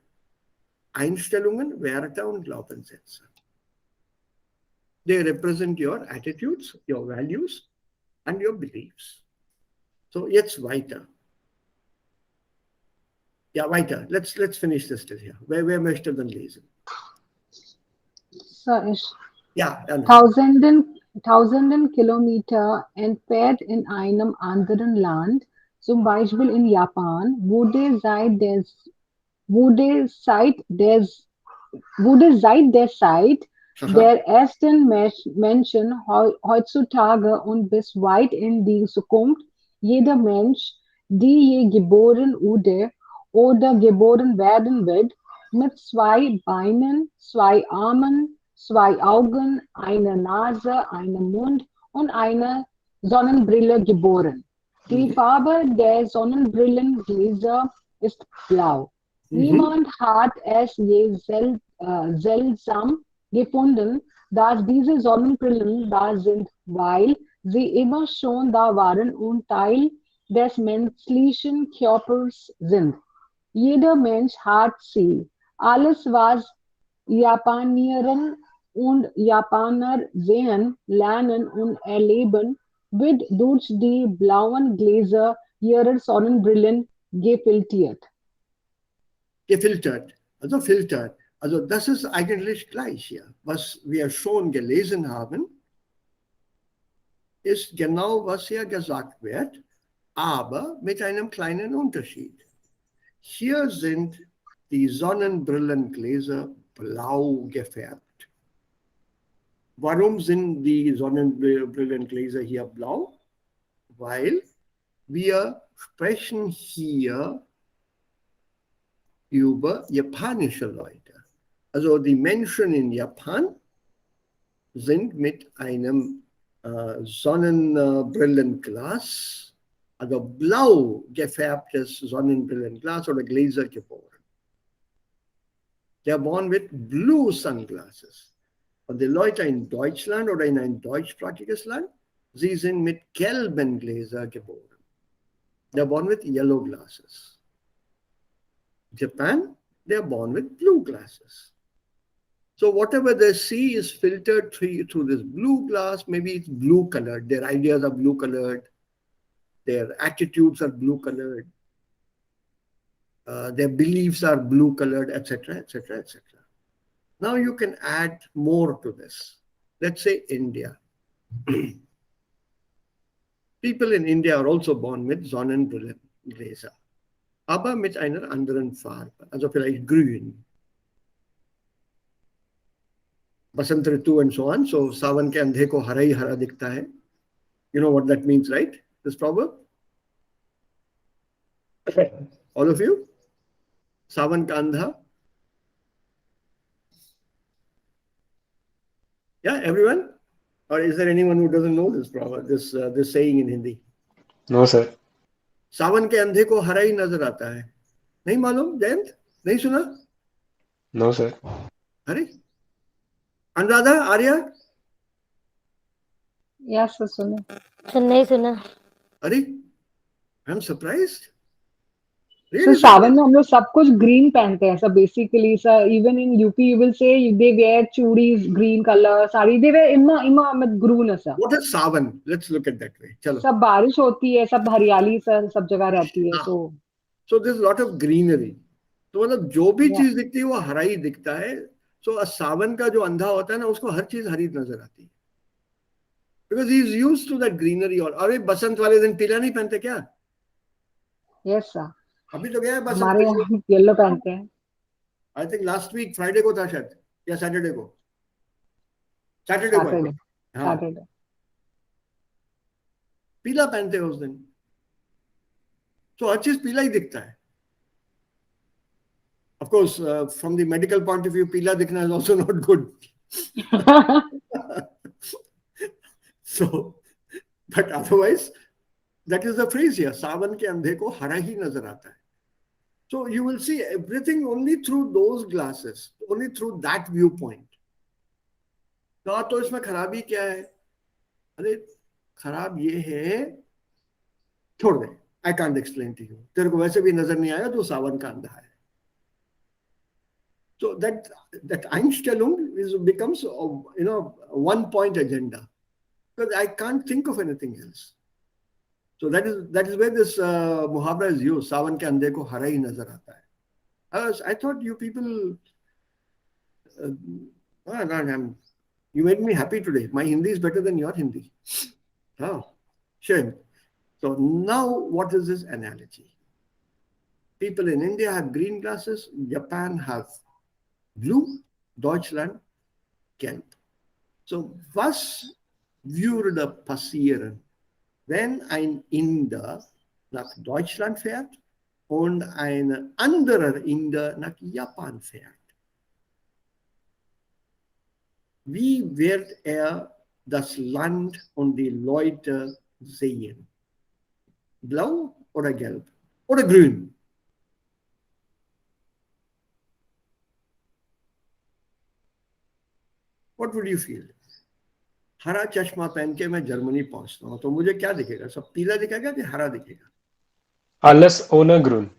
Einstellungen, Werte und Glaubenssätze. They represent your attitudes, your values and your beliefs. So, jetzt weiter. Ja, weiter. Let's finish this till here. Wer möchte dann lesen? So, ich. Ja, dann. Tausenden Kilometer entfernt in einem anderen Land, zum Beispiel in Japan, wurde seit der Zeit der ersten Menschen heutzutage und bis weit in die Zukunft jeder Mensch, die je geboren wurde oder geboren werden wird, mit 2 Beinen, 2 Armen, 2 Augen, einer Nase, einem Mund und einer Sonnenbrille geboren. Die Farbe der Sonnenbrillengläser ist blau. Niemand hat es je seltsam gefunden, dass diese Sonnenbrillen da sind, weil sie immer schon da waren und Teil des menschlichen Körpers sind. Jeder Mensch hat sie. Alles, was Japanierinnen und Japaner sehen, lernen und erleben, wird durch die blauen Gläser ihrer Sonnenbrillen gefiltert. Also filtert. Also das ist eigentlich gleich hier. Was wir schon gelesen haben, ist genau, was hier gesagt wird, aber mit einem kleinen Unterschied. Hier sind die Sonnenbrillengläser blau gefärbt. Warum sind die Sonnenbrillengläser hier blau? Weil wir sprechen hier über japanische Leute. Also die Menschen in Japan sind mit einem Sonnenbrillenglas, also blau gefärbtes Sonnenbrillenglas oder Gläser geboren. They are born with blue sunglasses. Und die Leute in Deutschland oder in ein deutschsprachiges Land, sie sind mit gelben Gläsern geboren. They are born with yellow glasses. Japan, they are born with blue glasses. So whatever they see is filtered through this blue glass. Maybe it's blue colored. Their ideas are blue colored. Their attitudes are blue colored. their beliefs are blue colored, etc., etc., etc. Now you can add more to this. Let's say India. People in India are also born mit Sonnenbrillengläser, aber mit einer anderen Farbe, also vielleicht grün. Basant Ritu and so on. So सावन के अंधे को हरा ही हरा दिखता है. You know what that means, right? This proverb? All of you? सावन का अंधा? Yeah, everyone? Or is there anyone who doesn't know this proverb, this saying in Hindi? No, sir. सावन के अंधे को हरा ही नजर आता है. नहीं मालूम जयंत? नहीं सुना? No, sir. अरे अनुराधा, आर्या? Yes, sir, सुनो. नहीं सुना. अरे I'm surprised. So Really सावन में हम लोग सब कुछ ग्रीन पहनते हैं. Sir basically sir even in UP you will say they wear चूड़ीज green colour, sari they wear इमा में green sir. What is savan? Let's look at that way. चलो. सब बारिश होती है, सब हरियाली सर सब जगह रहती है. हाँ. So there's a lot of greenery. तो मतलब जो भी Yeah. चीज दिखती है वो हरा ही दिखता है. So सावन का जो अंधा होता है ना उसको हर चीज हरी नजर आती है. Because he is used to that greenery. और अरे बसंत वाले दिन पीला नहीं पहनते क्या? Yes sir. अभी तो गया है बसंत. हमारे यहाँ येलो पहनते हैं. I think last week Friday को था शायद या सैटरडे को. सैटरडे को. सैटरडे. हाँ. सैटरडे. पीला पहनते हैं उस दिन. तो हर चीज पीला ही दिखता है. Of course, from the medical point of view, पीला दिखना is also not good. So, but otherwise, that is the phrase here. सावन के अंधे को हरा ही नजर आता है. So you will see everything only through those glasses, only through that viewpoint. तो इसमें खराबी क्या है? अरे खराब ये है, छोड़ दे. I can't explain to you. तेरे को वैसे भी नजर नहीं आया तो सावन का अंधा है. So that Einstellung becomes one point agenda, because I can't think of anything else. So that is where this muhabra is used. सावन के अंधे को हरा ही नजर आता है. I thought you people, you made me happy today. My Hindi is better than your Hindi. Oh, shame. So now what is this analogy? People in India have green glasses. Japan have blue, Deutschland gelb. So was würde passieren, wenn ein Inder nach Deutschland fährt und ein anderer Inder nach Japan fährt? Wie wird er das Land und die Leute sehen? Blau oder gelb? Oder grün? What would you feel? हरा चश्मा पहन के मैं Germany पहुंचता हूं तो मुझे क्या दिखेगा? सब पीला दिखेगा कि हरा दिखेगा? Alles ohne grün.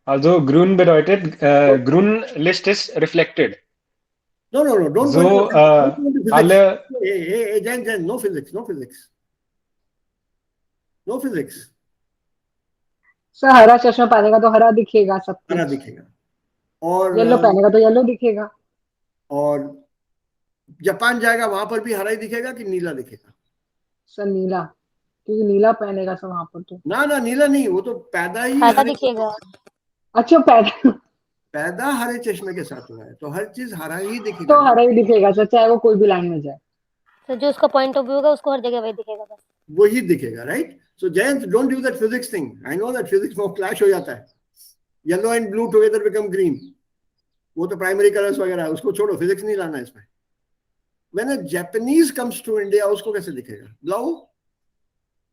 Also grün bedeutet, grün Licht ist reflected. No, don't So, go into physics. alle... Hey, Jen, no physics. No physics. Sir हरा चश्मा पहनेगा तो हरा दिखेगा सब कुछ. हरा दिखेगा. और येलो पहनेगा तो येलो दिखेगा. और जापान जाएगा वहां पर भी हरा ही दिखेगा कि नीला दिखेगा? सर नीला, क्योंकि नीला पहनेगा सर वहां पर तो. ना नीला नहीं, वो तो पैदा ही हरा दिखेगा. अच्छा पैदा हरे चश्मे के साथ हुआ है तो हर चीज हरा ही दिखेगा. तो हरा ही दिखेगा सर, चाहे वो कोई भी लाइन में जाए. तो जो उसका पॉइंट ऑफ व्यू होगा उसको हर जगह वही दिखेगा बस. वही दिखेगा, right? So Jayant, don't use that physics thing. I know that physics में क्लैश हो जाता है. Yellow and blue together become green. वो तो प्राइमरी कलर्स वगैरह है, उसको छोड़ो, फिजिक्स नहीं लाना इसमें. When a Japanese comes to India, उसको कैसे दिखेगा? Blau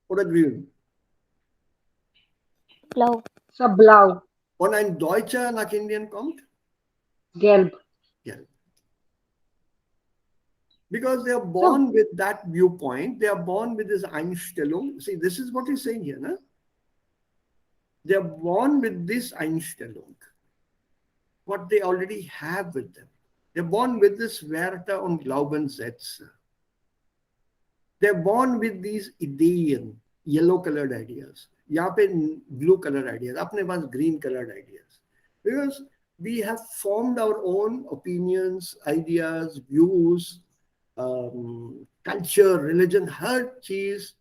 oder grün? Blau. सब blau. Und ein Deutscher nach Indien kommt? Gelb. Gelb. Because they are born with that viewpoint. They are born with this Einstellung. See, this is what he's saying here, na? They are born with this Einstellung. What they already have with them. They're born with this Werte und Glaubenssätze. They're born with these Ideen, yellow colored ideas. यहाँ पे blue colored ideas, अपने पास green colored ideas. Because we have formed our own opinions, ideas, views, culture, religion, हर चीज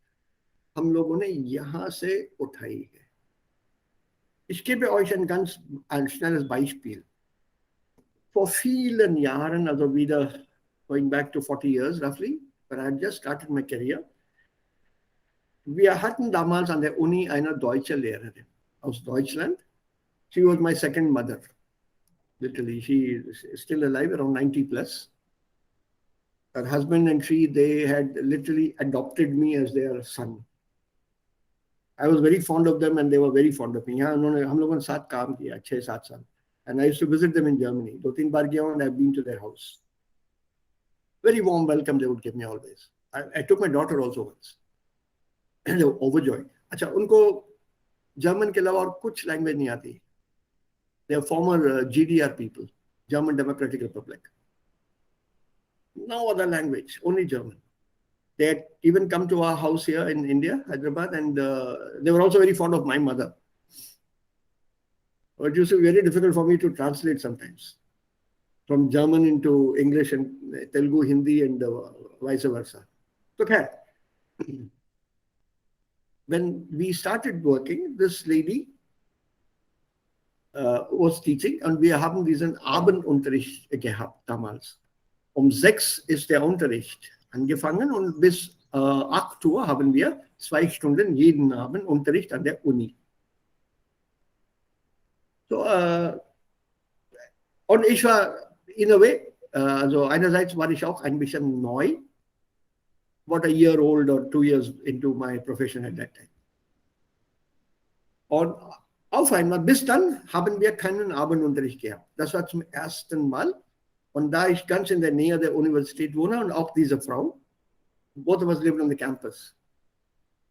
हम लोगों ने यहाँ से उठाई है. Ich gebe euch ein schnelles Beispiel. Vor vielen Jahren, also wieder going back to 40 years roughly, when I had just started my career, wir hatten damals an der Uni eine deutsche Lehrerin aus Deutschland. She was my second mother. Literally, she is still alive, around 90 plus. Her husband and she, they had literally adopted me as their son. I was very fond of them and they were very fond of me. यहाँ उन्होंने हम लोगों ने साथ काम किया 6-7 साल. And I used to visit them in Germany. 2-3 बार गया हूँ and I've been to their house. Very warm welcome they would give me always. I took my daughter also once. And they were overjoyed. अच्छा उनको German के अलावा और कुछ language नहीं आती. They are former GDR people, German Democratic Republic. No other language, only German. They had even come to our house here in India, Hyderabad, and they were also very fond of my mother. It used to be very difficult for me to translate sometimes from German into English and Telugu, Hindi, and vice versa. Okay. When we started working, this lady was teaching und wir haben diesen Abendunterricht gehabt damals. 6 ist der Unterricht angefangen und bis 8 Uhr haben wir 2 Stunden jeden Abend Unterricht an der Uni. So, und ich war in a way, also einerseits war ich auch ein bisschen neu, about a year old or 2 years into my profession at that time. Und auf einmal, bis dann haben wir keinen Abendunterricht gehabt. Das war zum ersten Mal. Und da ich ganz in der Nähe der Universität wohne und auch diese Frau, both of us lived on the campus.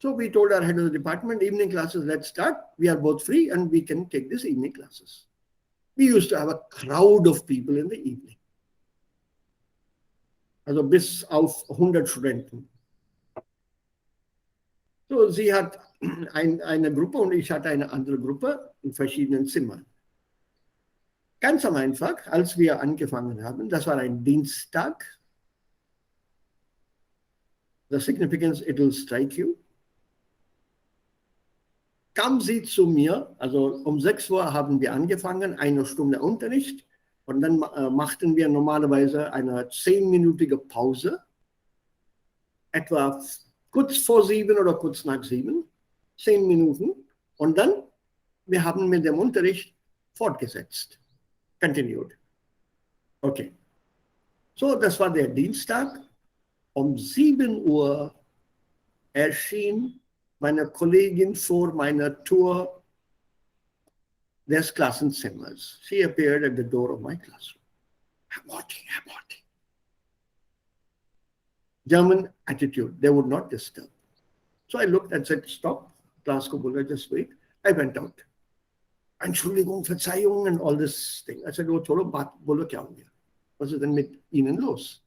So we told our head of the department, evening classes, let's start. We are both free and we can take these evening classes. We used to have a crowd of people in the evening. Also bis auf 100 Studenten. So, sie hat eine Gruppe und ich hatte eine andere Gruppe in verschiedenen Zimmern. Ganz am Anfang, als wir angefangen haben, das war ein Dienstag. The significance, it will strike you. Kam sie zu mir, also 6 Uhr haben wir angefangen, 1 Stunde Unterricht und dann machten wir normalerweise eine 10-minütige Pause, etwa kurz vor 7 oder kurz nach 7, 10 Minuten und dann, wir haben mit dem Unterricht fortgesetzt. Continued. Okay. So, das war der Dienstag. 7 Uhr erschien meine Kollegin vor meiner Tür des Klassenzimmers. She appeared at the door of my classroom. I'm watching. German attitude, they would not disturb. So I looked and said, stop, class ko bola, just wait. I went out. Entschuldigung, Verzeihung and all this thing. I said, oh, cholo, baat bolo kya ho gaya? Was ist denn mit Ihnen los?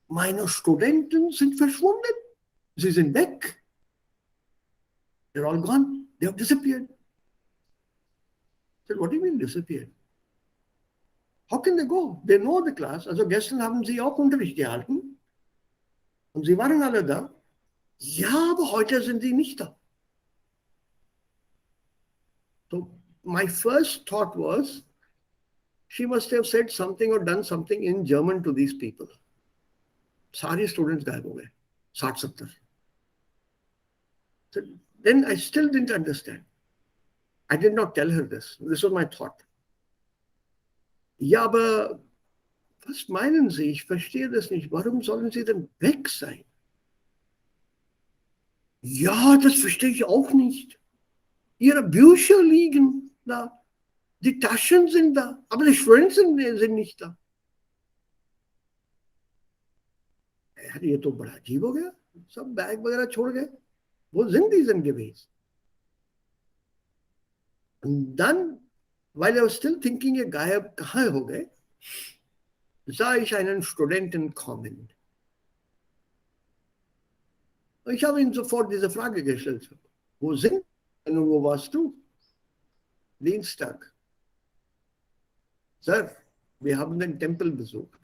Meine Studenten sind verschwunden. Sie sind weg. They're all gone. They have disappeared. I said, what do you mean disappeared? How can they go? They know the class. Also gestern haben sie auch Unterricht gehalten. Und sie waren alle da. Ja, aber heute sind sie nicht da. So my first thought was, she must have said something or done something in German to these people. सारे students गायब हो गए 60-70. So then I still didn't understand. I did not tell her this. This was my thought. Ja, aber was meinen Sie? Ich verstehe das nicht. Warum sollen Sie denn weg sein? Ja, das verstehe ich auch nicht. Ihre Bücher liegen da. Die Taschen sind da. Aber die Studenten sind nicht da. यार ये तो बड़ा अजीब हो गया सब bag वगैरह छोड़ गए वो जिंदगी gewesen. And then while I was still thinking ये गायब कहाँ हो गए sah ich einen Studenten kommen. Ich habe ihn sofort diese Frage gestellt. Wo sind und wo warst du? Dienstag. Sir, wir haben den Tempel besucht.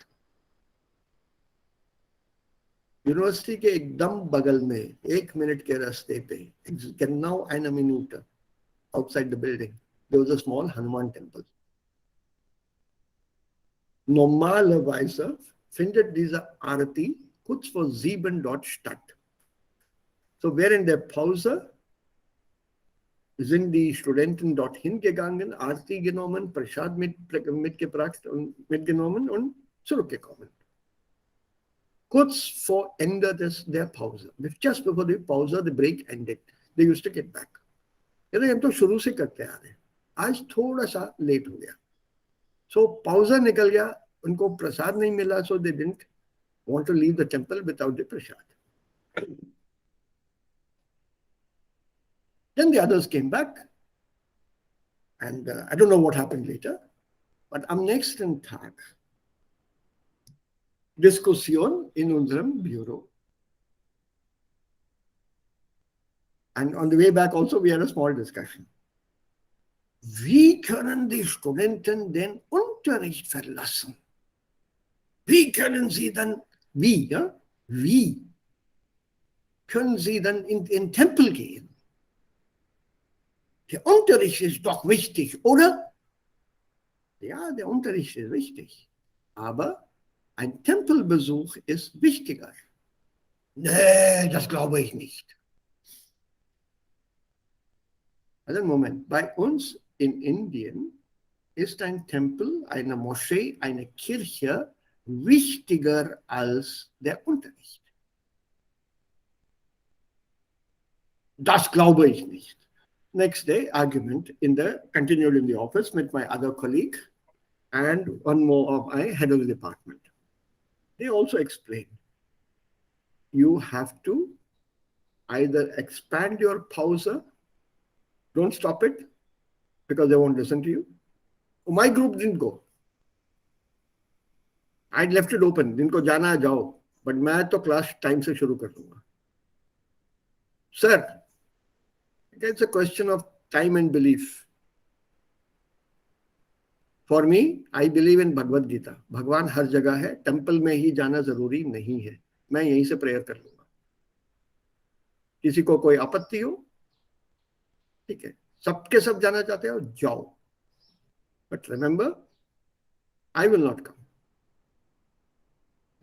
University के एकदम बगल में 1 minute के रास्ते पे genau eine Minute outside the building there was a small Hanuman temple. Normalerweise findet diese Arati kurz vor 7 dort statt. So während der Pause sind die Studenten dorthin gegangen, Arti genommen, Prasad mitgebracht und mitgenommen und zurückgekommen. Kurz vor Ende der Pause, just before the pause, the break ended, they used to get back. यानी हम तो शुरू से करते आ रहे हैं, आज थोड़ा सा लेट हो गया, so pausa निकल गया, उनको प्रसाद नहीं मिला, so they didn't want to leave the temple without the prasad. Then the others came back, and I don't know what happened later, but am nächsten Tag Diskussion in unserem Büro. And on the way back also we had a small discussion. Wie können die Studenten den Unterricht verlassen? Wie können sie dann, wie können sie dann in den Tempel gehen? Der Unterricht ist doch wichtig, oder? Ja, der Unterricht ist wichtig, aber ein Tempelbesuch ist wichtiger. Nee, das glaube ich nicht. Also Moment, bei uns in Indien ist ein Tempel, eine Moschee, eine Kirche wichtiger als der Unterricht. Das glaube ich nicht. Next day, argument continued in the office with my other colleague and one more of my head of the department. They also explained, you have to either expand your pausa, don't stop it because they won't listen to you. My group didn't go. I left it open. जिनको जाना है जाओ, but मैं तो class time से शुरू कर दूंगा. Sir, it's a question of time and belief. For me, I believe in Bhagavad Gita. भगवान हर जगह है, टेम्पल में ही जाना जरूरी नहीं है. मैं यहीं से प्रेयर कर लूंगा. किसी को कोई आपत्ति हो, ठीक है, सबके सब जाना चाहते हो, जाओ. But remember, I will not come.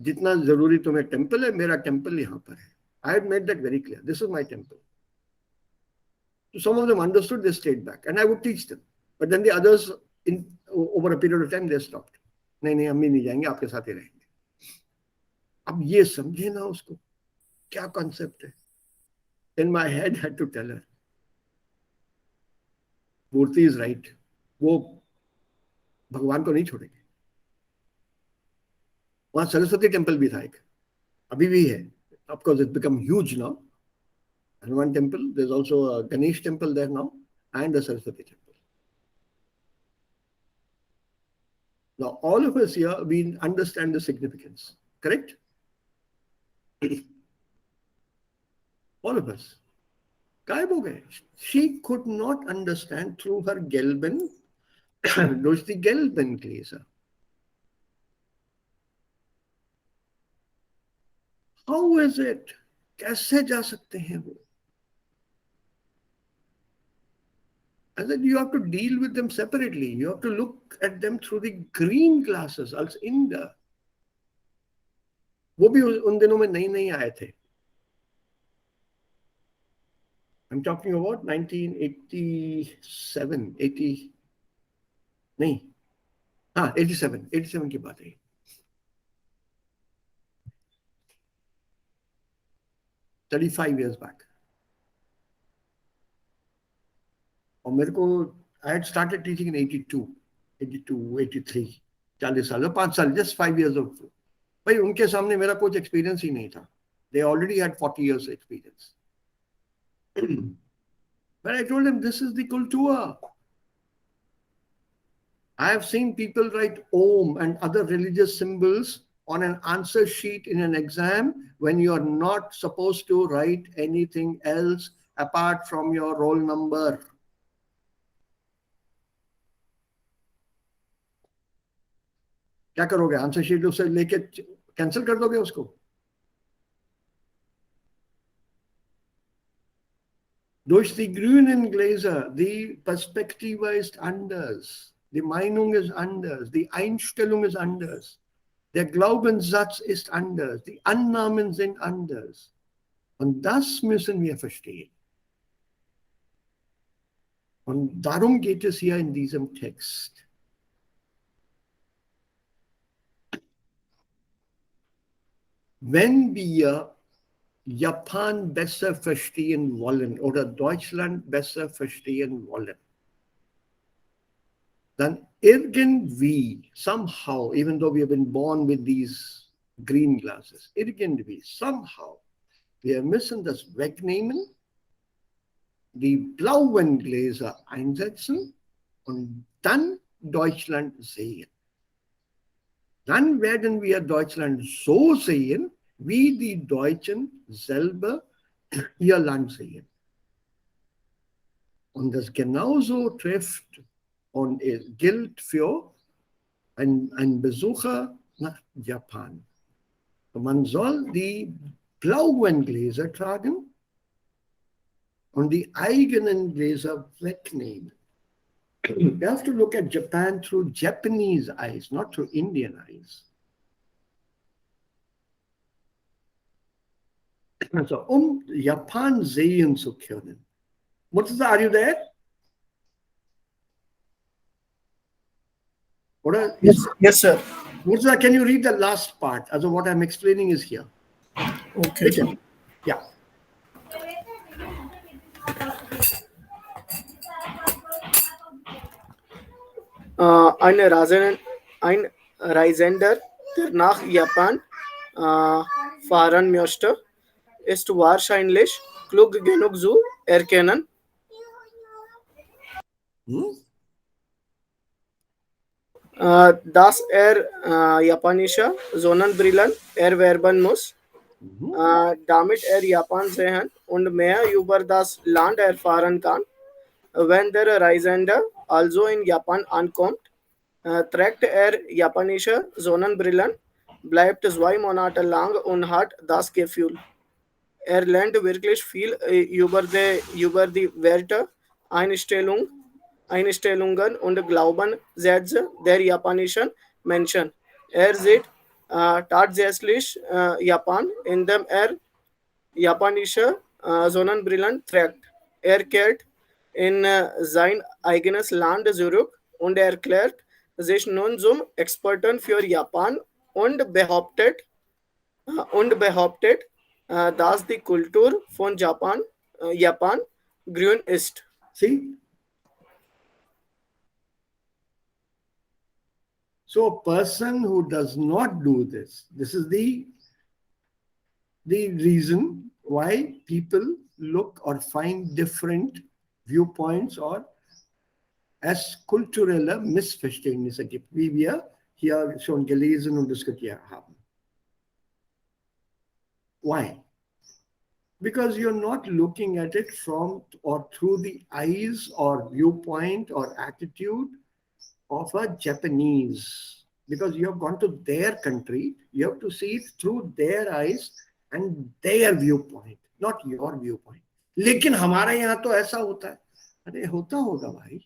जितना जरूरी तुम्हें टेम्पल है, मेरा टेम्पल यहाँ पर है. I had made that very clear. This is my temple. So some of them understood, they stayed back, and I would teach them. But then the others, over a period of time, they stopped. नहीं हम भी नहीं जाएंगे, आपके साथ ही रहेंगे. अब ये समझे ना उसको क्या कॉन्सेप्ट है. In my head, I had to tell her, Murthy is right. वो भगवान को नहीं छोड़ेंगे. वहां सरस्वती टेम्पल भी था एक, अभी भी है. Of course, it's become huge now. Hanuman temple, there's also a Ganesh temple there now, and a Saraswati temple. Now, all of us here, we understand the significance, correct? All of us. गायब हो गए. She could not understand through her Gelben, durch die Gelben-Gläser. How is it? कैसे जा सकते हैं वो? I said, you have to deal with them separately. You have to look at them through the green glasses, als Inder. वो भी उन दिनों में नई आए थे. I'm talking about 1987, 80, नहीं, हाँ 87 की बात है. 35 years back. और मेरे को I had started teaching in 82, 83, 40 साल, 5 साल, just 5 years of. भाई उनके सामने मेरा कुछ experience ही नहीं था. They already had 40 years experience. But I told them, this is the kultura. I have seen people write Om and other religious symbols on an answer sheet in an exam when you are not supposed to write anything else apart from your roll number. क्या करोगे? Answer sheet उसे लेके cancel कर दोगे उसको? Durch die grünen Gläser, die Perspektive ist anders, die Meinung ist anders, die Einstellung ist anders, der Glaubenssatz ist anders, die Annahmen sind anders. Und das müssen wir verstehen. Und darum geht es hier in diesem Text. Wenn wir Japan besser verstehen wollen oder Deutschland besser verstehen wollen, dann irgendwie, somehow, even though we have been born with these green glasses, irgendwie, somehow, wir müssen das wegnehmen, die blauen Gläser einsetzen und dann Deutschland sehen. Dann werden wir Deutschland so sehen, wie die Deutschen selber ihr Land sehen. Und das genauso trifft und gilt für einen Besucher nach Japan. Und man soll die blauen Gläser tragen und die eigenen Gläser wegnehmen. You have to look at Japan through Japanese eyes, not through Indian eyes. Also, Japan sehen zu können. Murtaza, are you there? Or Yes, sir. Murtaza, can you read the last part? Also, what I'm explaining is here. Okay. Yeah. Ein Reisender, der nach Japan fahren möchte, ist wahrscheinlich klug genug zu erkennen, dass japanische Sonnenbrillen erwerben muss, damit Japan sehen und mehr über das Land erfahren kann. Wenn der Reisende also in Japan ankommt, trägt japanische Sonnenbrillen, bleibt 2 Monate lang und hat das Gefühl, lernt wirklich viel über die Werte, Einstellungen und Glaubenssätze der japanischen Menschen. Sieht tatsächlich Japan, indem japanische Sonnenbrillen trägt. Kehrt in sein eigenes Land zurück und erklärt sich nun zum Experten für Japan und behauptet, dass die Kultur von Japan grün ist. See? So a person who does not do this, this is the reason why people look or find different viewpoints or as kulturelle Missverständnisse gibt, wie wir hier schon gelesen und diskutiert haben. Why? Because you're not looking at it from or through the eyes or viewpoint or attitude of a Japanese. Because you have gone to their country, you have to see it through their eyes and their viewpoint, not your viewpoint. लेकिन हमारे यहाँ तो ऐसा होता है. अरे होता होगा भाई.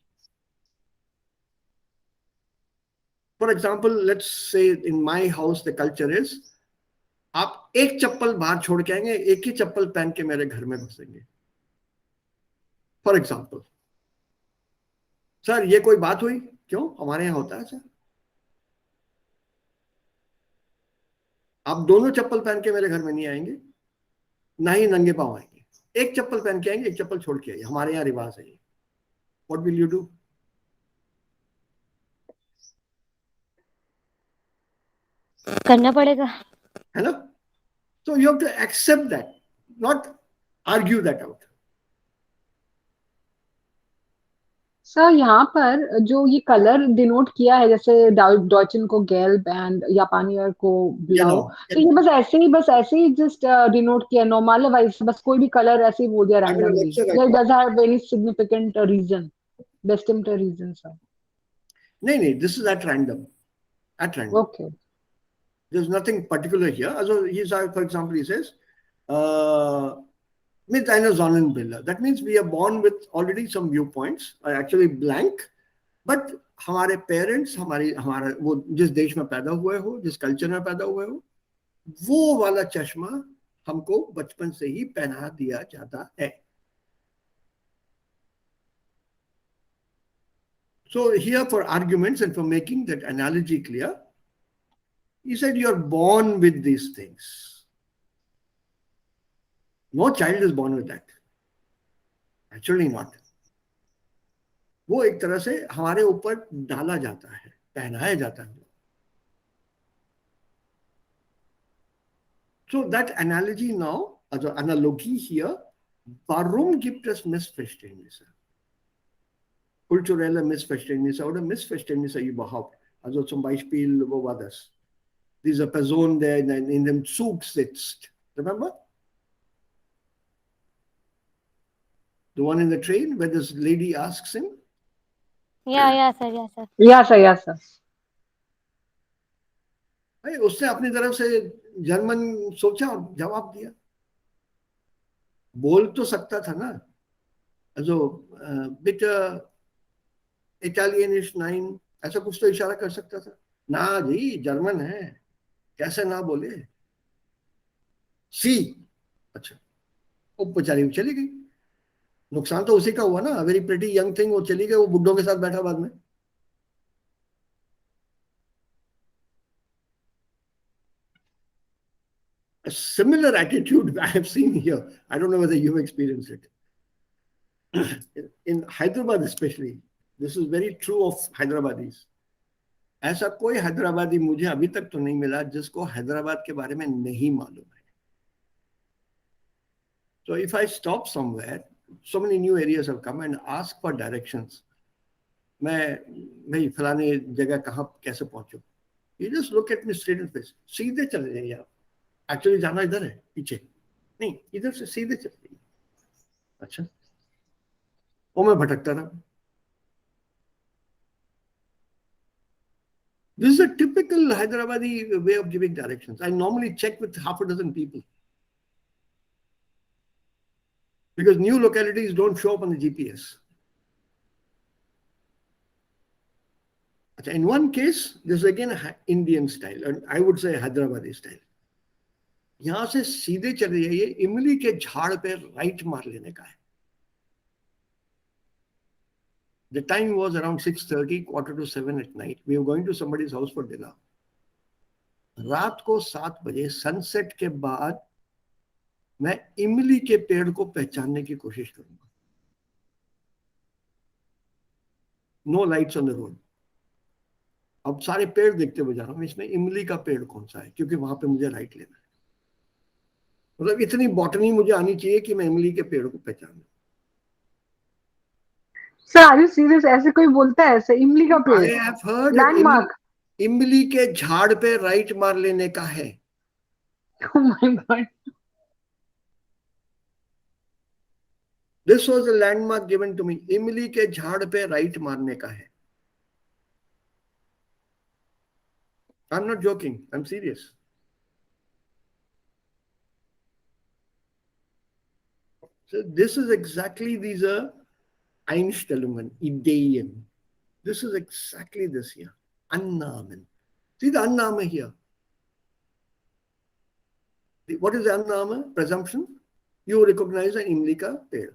For example, let's say in my house the culture is, आप एक चप्पल बाहर छोड़ के आएंगे, एक ही चप्पल पहन के मेरे घर में घुसेंगे. फॉर एग्जाम्पल, सर ये कोई बात हुई? क्यों? हमारे यहाँ होता है सर. आप दोनों चप्पल पहन के मेरे घर में नहीं आएंगे, ना ही नंगे पांव आएंगे. एक चप्पल पहन के आएंगे, एक चप्पल छोड़ के आइए. हमारे यहाँ रिवाज है ये. What will you do? करना पड़ेगा, है ना? So you have to accept that, not argue that out. Sir यहाँ पर जो ये कलर डिनोट किया है, जैसे डॉचन को गेल्ब एंड जापानियर को ब्लाउ, तो ये बस ऐसे ही जस्ट डिनोट किया नॉर्मल वाइज, बस कोई भी कलर ऐसे ही बोल दिया randomly. It does have any significant reason, distinct reason sir? नहीं, this is at random. at random. Okay. There's nothing particular here. Also, for example, he says, mit einer Sonnenbrille. That means we are born with already some viewpoints, are actually blank, but हमारे parents हमारा वो जिस देश में पैदा हुए हो, जिस कल्चर में पैदा हुए हो, वो वाला चश्मा हमको बचपन से ही पहना दिया जाता है. So here, for arguments and for making that analogy clear, he said you're born with these things. No child is born with that. Actually not. वो एक तरह से हमारे ऊपर डाला जाता है, पहनाया जाता है. So that analogy now, also Analogie hier, warum gibt es Missverständnisse? Kulturelle Missverständnisse oder Missverständnisse überhaupt. Also zum Beispiel, wo war das? Diese Person, der in dem Zug sitzt. Remember? The one in the train where this lady asks him? Yeah, sir. Yeah, sir. Yes, sir. Yes, sir. भाई उसने अपनी तरफ से German सोचा और जवाब दिया. बोल तो सकता था ना. Also, bitte Italienisch nein, ऐसा कुछ तो इशारा कर सकता था. ना जी, जर्मन है, कैसे ना बोले. सी, अच्छा, वो बेचारी चली गई. नुकसान तो उसी का हुआ ना. वेरी प्रिटी यंग थिंग, वो चली गई, वो बुड्ढों के साथ बैठा बाद में. A similar attitude I have seen here. I don't know whether you've experienced it. In Hyderabad especially, this is very true of Hyderabadis. ऐसा कोई हैदराबादी मुझे अभी तक तो नहीं मिला जिसको हैदराबाद के बारे में नहीं मालूम है. So if I stop somewhere, so many new areas have come and ask for directions. मैं भाई फलाने जगह कहाँ कैसे पहुंचूं? You just look at me straight in the face. सीधे चले जाइए आप. Actually जाना इधर है, पीछे नहीं, इधर से सीधे चले जाइए. अच्छा, वो मैं भटकता रहा. This is a typical Hyderabadi way of giving directions. I normally check with half a dozen people because new localities don't show up on the GPS. In one case, this is again Indian style, and I would say Hyderabadi style. यहाँ से सीधे चले जाइए, इमली के झाड़ पे right मार लेने का है. The time was around 6:30, 6:45 at night. We were going to somebody's house for dinner. रात को 7 बजे सनसेट के बाद मैं इमली के पेड़ को पहचानने की कोशिश करूंगा. No lights on the road. अब सारे पेड़ देखते हुए जा रहा हूं, इसमें इमली का पेड़ कौन सा है, क्योंकि वहां पे मुझे राइट लेना है. मतलब इतनी बॉटनी मुझे आनी चाहिए कि मैं इमली के पेड़ को पहचान लूं. Sir are you serious? ऐसे कोई बोलता है ऐसे? इमली का पेड़, I have heard लैंडमार्क. इमली के झाड़ पे राइट मार लेने का है. Oh my God. This was a landmark given to me. इमली के झाड़ पे राइट मारने का है. I'm not joking. I'm serious. So this is exactly, these are Einstellungen, Ideen. This is exactly this here. Annahmen. See the Annahme here. What is the Annahme? Presumption. You recognize an इमली का पेड़.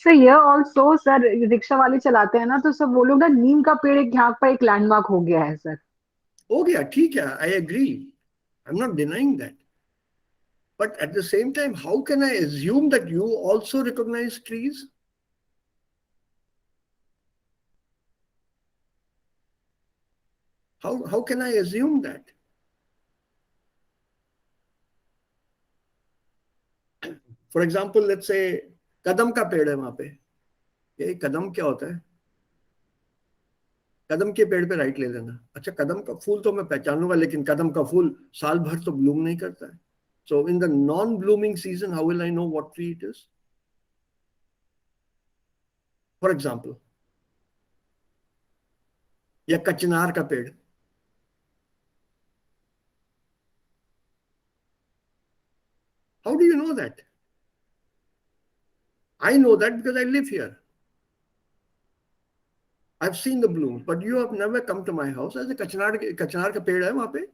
Sir ये also sir rickshaw वाले चलाते हैं ना, तो सब वो लोग ना नीम का पेड़ एक यहाँ पर एक लैंडमार्क हो गया है सर. हो गया, ठीक है. I agree. I'm not denying that. But at the same time, how can I assume that you also recognize trees? How can I assume that? For example, let's say कदम का पेड़ है वहां पे. ये कदम क्या होता है? कदम के पेड़ पे राइट ले लेना. अच्छा, कदम का फूल तो मैं पहचान लूंगा, लेकिन कदम का फूल साल भर तो ब्लूम नहीं करता है. So in the non-blooming season, how will I know what tree it is? For example, या कचनार का पेड़? How do you know that? I know that because I live here. I've seen the blooms, but you have never come to my house. ऐसे कचनार का पेड़ है वहां पे,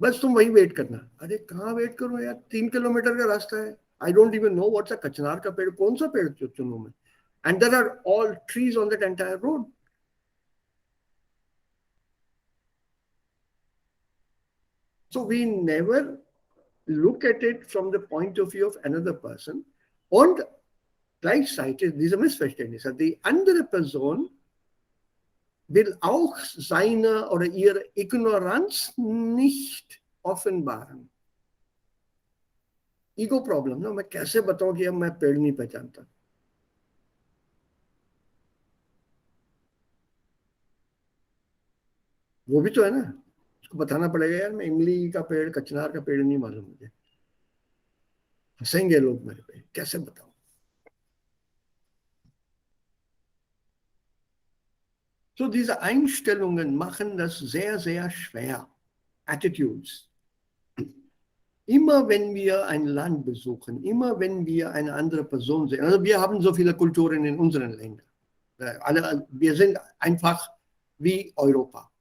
बस तुम वही वेट करना। अरे कहाँ वेट करूं यार, 3 किलोमीटर का रास्ता है। I don't even know what's a kachnar का पेड़, कौन सा पेड़ चुनूं मैं? And there are all trees on that entire road. So we never look at it from the point of view of another person. Und gleichzeitig, diese Missverständnisse, die andere Person will auch seine oder ihre Ignoranz nicht offenbaren. Ego problem ना, मैं कैसे बताऊं कि अब मैं पेड़ नहीं पहचानता? वो भी तो है ना, उसको बताना पड़ेगा यार, मैं इमली का पेड़, कचनार का पेड़ नहीं मालूम मुझे। हंसेंगे लोग मेरे पे, कैसे बताऊं? So diese Einstellungen machen das sehr, sehr schwer. Attitudes. Immer wenn wir ein Land besuchen, immer wenn wir eine andere Person sehen, also wir haben so viele Kulturen in unseren Ländern. Wir sind einfach wie Europa.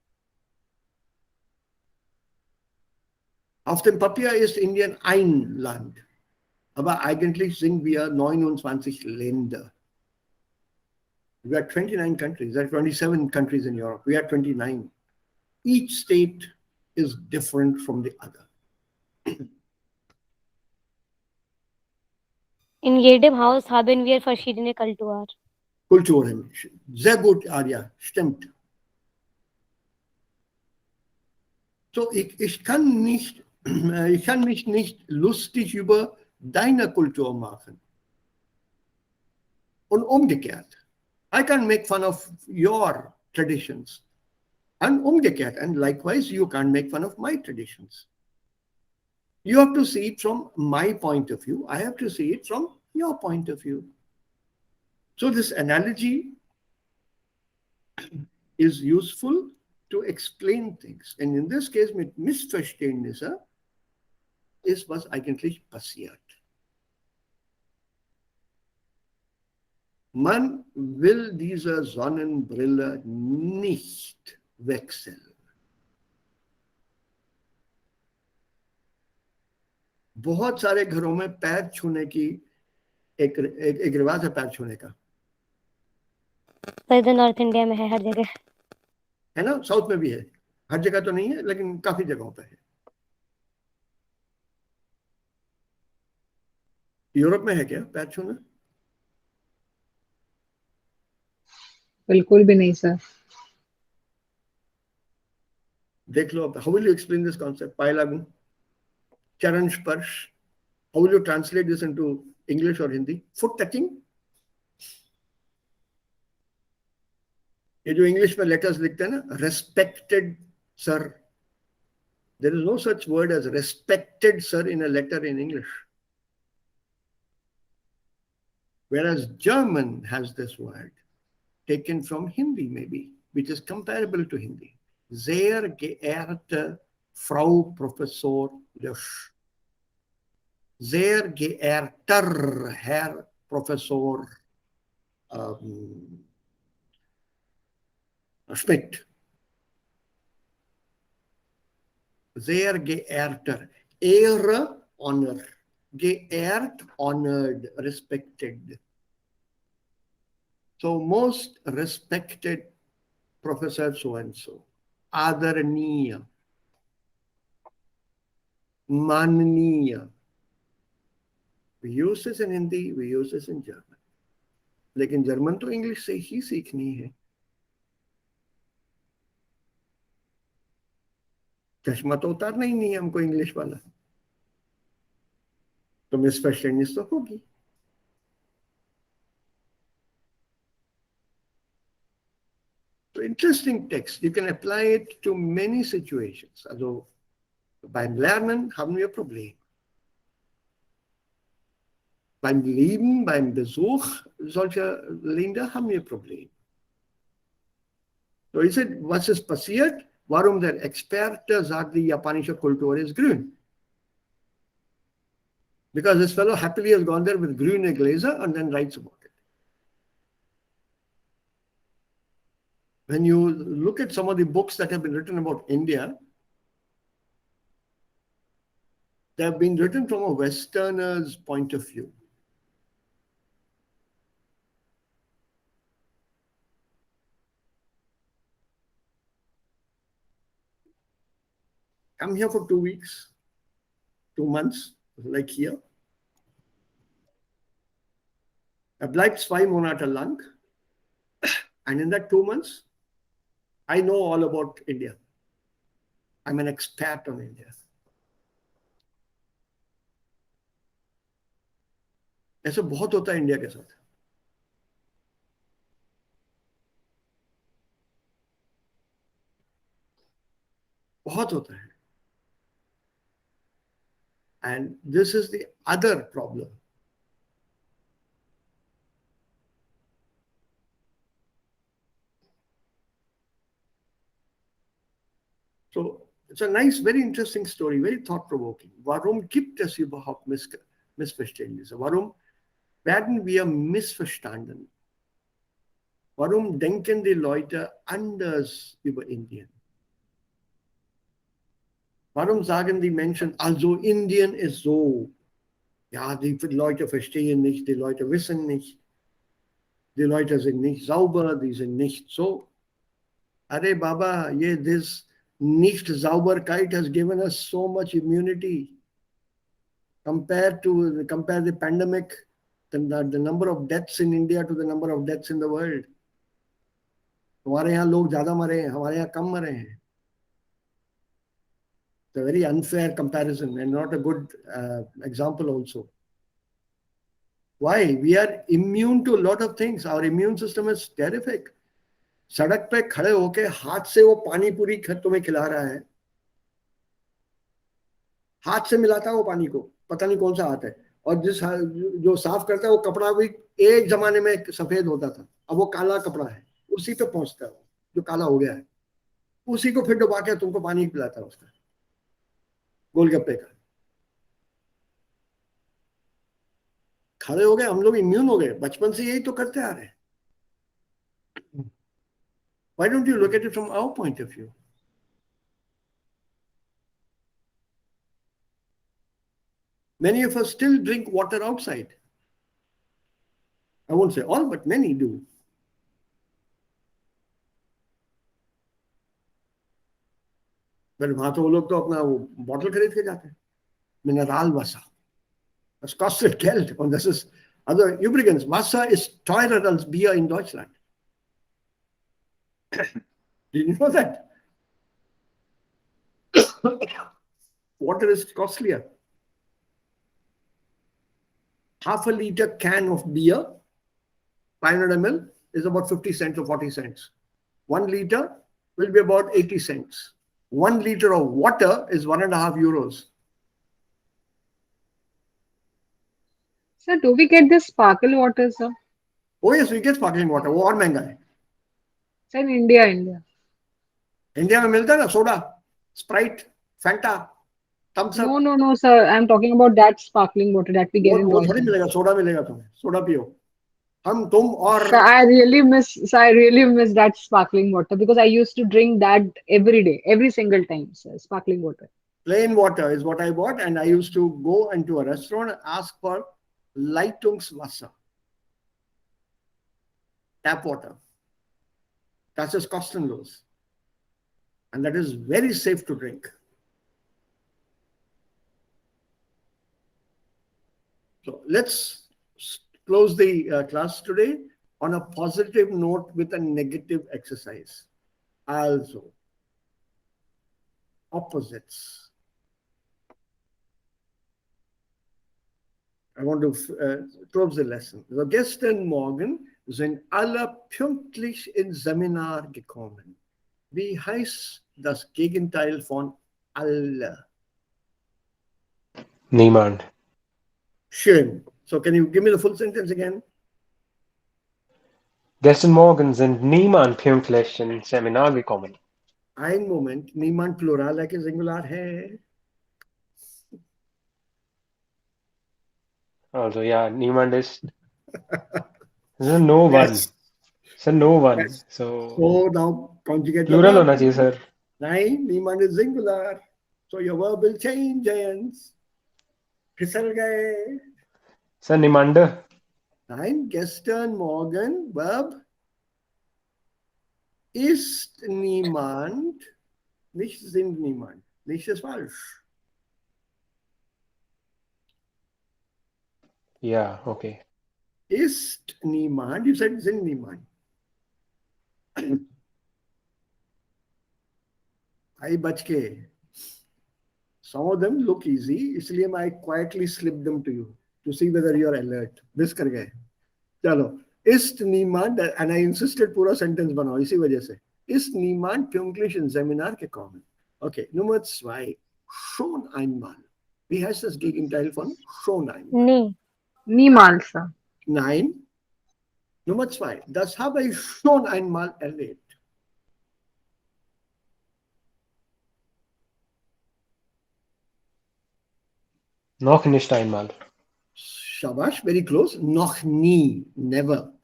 Auf dem Papier ist Indien ein Land, aber eigentlich sind wir 29 Länder. We are 29 countries. There are 27 countries in Europe. We are 29. Each state is different from the other. In jedem Haus haben wir verschiedene Kulturen. Kulturen. Sehr gut, Arya. Stimmt. So, ich kann mich nicht lustig über deine Kultur machen. Und umgekehrt. I can make fun of your traditions. And umgekehrt. And likewise, you can't make fun of my traditions. You have to see it from my point of view. I have to see it from your point of view. So this analogy is useful to explain things. And in this case, mit Missverständnisse ist was eigentlich passiert. Man will diese Sonnenbrille nicht wechseln. बहुत सारे घरों में पैर छूने की एक रिवाज है, पैर छूने का, इधर नॉर्थ इंडिया में है, हर जगह है ना, साउथ में भी है, हर जगह तो नहीं है लेकिन काफी जगहों पे है। यूरोप में है क्या पैर छूना? बिल्कुल भी नहीं सर। देख लो, how will you explain this concept? पायलागु, चरण स्पर्श, how will you translate this into English और हिंदी? Foot touching. ये जो इंग्लिश में लेटर्स लिखते हैं ना, respected sir, there is no such word as respected sir in a letter in English, whereas German has this word taken from Hindi maybe, which is comparable to Hindi. Sehr geehrte Frau Professor Lösch. Sehr geehrter Herr Professor Schmidt. Sehr geehrter. Ehre, honor. Geehrt, honored, respected. So most respected Professor so-and-so. Adaraniya. Manniya. We use this in Hindi, we use this in German. लेकिन German तो English से ही सीखनी है। चश्मा तो उतारना ही नहीं है हमको इंग्लिश वाला, तो मिसअंडरस्टैंडिंग तो होगी। So interesting text. You can apply it to many situations. Also beim Lernen haben wir Probleme. Beim Leben, beim Besuch solcher Länder haben wir Probleme. So is it, was ist passiert? Warum der Experte sagt, die japanische Kultur ist grün? Because this fellow happily has gone there with grüne Gläser and then writes about it. When you look at some of the books that have been written about India, they have been written from a Westerner's point of view. Come here for 2 weeks, 2 months, like hier. Bleibt 2 Monate lang. And in that 2 months, I know all about India. I'm an expert on India. ऐसा बहुत होता है India के साथ. बहुत होता है. And this is the other problem. So it's a nice, very interesting story, very thought-provoking. Warum gibt es überhaupt Missverständnisse? Warum werden wir missverstanden? Warum denken die Leute anders über Indien? Warum sagen die Menschen, also Indien ist so? Ja, die Leute verstehen nicht, die Leute wissen nicht, die Leute sind nicht sauber, die sind nicht so. Arey Baba, this Nicht-Sauberkeit has given us so much immunity. Compare the pandemic, the number of deaths in India to the number of deaths in the world. हमारे यहाँ लोग ज़्यादा मरे हैं, हमारे यहाँ कम मरे हैं. It's a very unfair comparison and not a good example also. Why? We are immune to a lot of things. Our immune system is terrific. सड़क पे खड़े होके हाथ से वो पानी पूरी तुम्हें खिला रहा है. हाथ से मिलाता है वो पानी को, पता नहीं कौन सा हाथ है. और जो साफ करता है वो कपड़ा भी एक जमाने में सफेद होता था, अब वो काला कपड़ा है, उसी पे पहुंचता है जो काला हो गया है, उसी को फिर डुबा के तुमको पानी पिलाता है उसका, गोलगप्पे का. खड़े हो गए, हम लोग इम्यून हो गए, बचपन से यही तो करते आ रहे हैं. Why don't you look at it from our point of view? Many of us still drink water outside. I won't say all, but many do. But वहां तो वो लोग तो अपना वो बॉटल खरीद के जाते हैं. Mineralwasser. Das kostet Geld und das ist, also übrigens, Wasser ist teurer als Bier in Deutschland. Did you know that? Water is costlier. Half a liter can of beer, 500 ml, is about 50 cents or 40 cents. 1 liter will be about 80 cents. 1 liter of water is 1.5 euros. Sir, do we get this sparkle water, sir? Oh yes, we get sparkling water. वो और महंगा है. Sir, in India. India में मिलता है ना soda, Sprite, Fanta, Thums Up. No, sir. I'm talking about that sparkling water that we get in वो थोड़ी Deutschland. मिलेगा, सोडा मिलेगा तुम्हें. सोडा पियो. हम तुम और Sir, I really miss that sparkling water because I used to drink that every day, every single time, sir. Sparkling water. plain water is what I bought, and I used to go into a restaurant and ask for Leitungswasser, tap water. Das ist kostenlos. And that is very safe to drink. So let's close the class today on a positive note with a negative exercise. Also, opposites. I want to close the lesson. So gestern Morgen sind alle pünktlich ins Seminar gekommen. Wie heißt das Gegenteil von alle? Niemand. Schön. So can you give me the full sentence again? Gestern Morgen sind niemand pünktlich ins Seminar gekommen. Ein Moment, niemand Plural है कि Singular है? Also ja, niemand ist. No one. Yes. So no one. Yes. So So now conjugate the plural verb. होना चाहिए sir. Nein, niemand is singular. So your verb will change, Jayans. फिसल गए. Sir niemand. Nein, gestern Morgen, Verb ist niemand, nicht sind niemand. Nicht ist falsch. Yeah, okay. Ist niemand, you said sind niemand. आई बच के. Some of them look easy, इसलिए I quietly slip them to you to see whether you are alert. Miss कर गए. चलो. Ist niemand, and I insisted पूरा sentence बनाओ इसी वजह से. Ist niemand pünktlich ins Seminar gekommen? Okay, Nummer 2. Schon einmal. Wie heißt das Gegenteil von schon einmal? Nee. Niemals, sir. Nein. Nummer 2. Das habe ich schon einmal erlebt. Noch nicht einmal. Shabash, very close. Noch nie, never.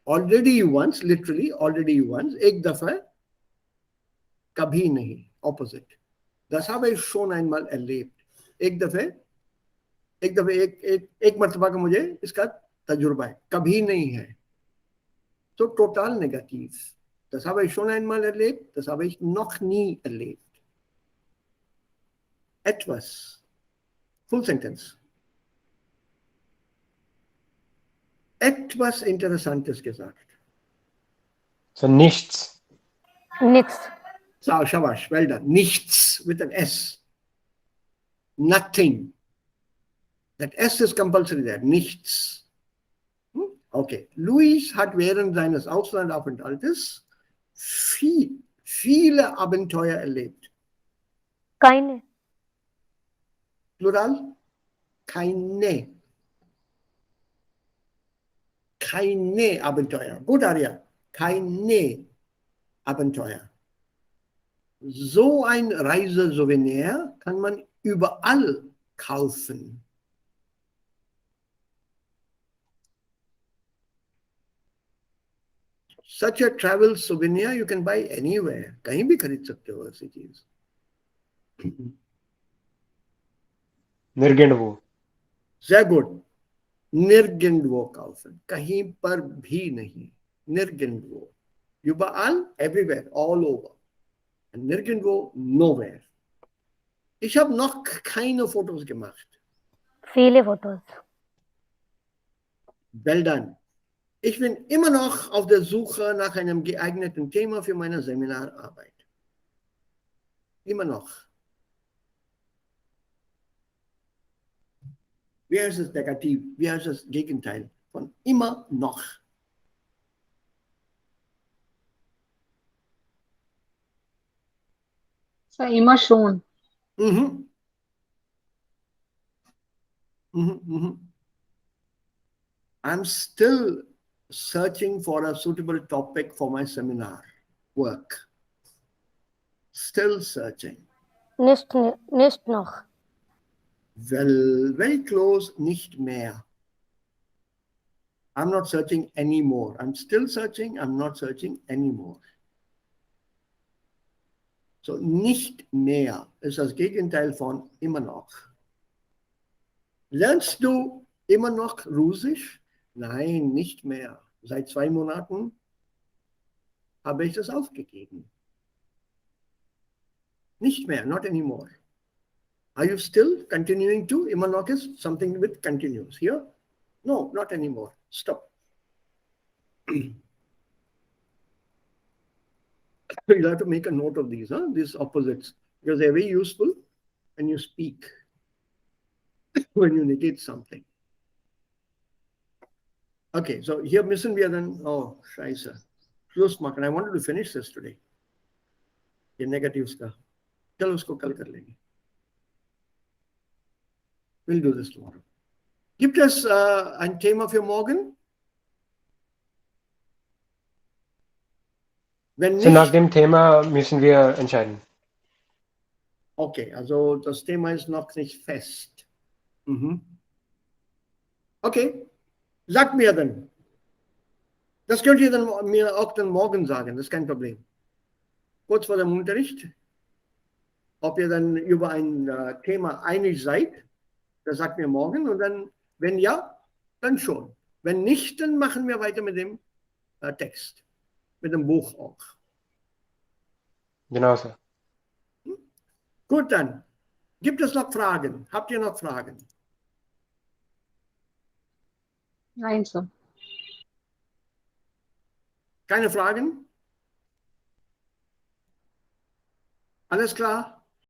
Already once, literally, already once. एक दफा, कभी नहीं. Opposite. Das habe ich schon einmal erlebt. एक दफे एक मर्तबा का मुझे इसका तजुर्बा है. कभी नहीं है. So total negativ. Das habe ich schon einmal erlebt. Das habe ich noch nie erlebt. Etwas. Full sentence. Etwas Interessantes gesagt. So nichts. Nix. So, Shabash, well done. Nichts with an S. Nothing. That S is compulsory there. Nichts. Okay. Luis hat während seines Auslandaufenthaltes viele Abenteuer erlebt. Keine. Plural? Keine. Keine Abenteuer. Gut, Arya. Keine Abenteuer. So ein Reisesouvenir kann man überall kaufen. Such a travel souvenir you can buy anywhere. कहीं भी खरीद सकते हो ऐसी चीज. Nirgendwo. Sehr gut. Nirgendwo kaufen. कहीं पर भी नहीं. Nirgendwo. Überall, everywhere, all over. And nirgendwo, nowhere. Ich habe noch keine Fotos gemacht. Viele Fotos. Well done. Ich bin immer noch auf der Suche nach einem geeigneten Thema für meine Seminararbeit. Immer noch. Wie heißt das Negativ? Wie heißt das Gegenteil von immer noch? Sir, immer schon. Mhm. Mhm. Mhm. I'm still searching for a suitable topic for my seminar work. Still searching. Nicht noch. Well, very close, nicht mehr. I'm not searching anymore. I'm still searching. I'm not searching anymore. So, nicht mehr ist das Gegenteil von immer noch. Lernst du immer noch Russisch? Nein, nicht mehr. Seit 2 Monaten habe ich das aufgegeben. Nicht mehr, not anymore. Are you still continuing to? Immer noch is something with continuous. Here? No, not anymore. Stop. You'll have to make a note of these opposites, because they're very useful when you speak, when you negate something. Okay, so here müssen wir dann, oh, scheiße. Schluss machen. I wanted to finish this today. ये negatives का. चलो उसको कल कर लेंगे. We'll do this tomorrow. Gibt es ein Thema für morgen? Wenn So nach nicht, dem Thema müssen wir entscheiden. okay, also das Thema ist noch nicht fest. Mhm. Okay, sagt mir dann. Das könnt ihr dann mir auch dann morgen sagen, das ist kein Problem. Kurz vor dem Unterricht, ob ihr dann über ein Thema einig seid, das sagt mir morgen und dann, wenn ja, dann schon. Wenn nicht, dann machen wir weiter mit dem Text, mit dem Buch auch. Genau so. Gut, dann. Gibt es noch Fragen? Habt ihr noch Fragen? Nein, Sir. Keine Fragen? Alles klar?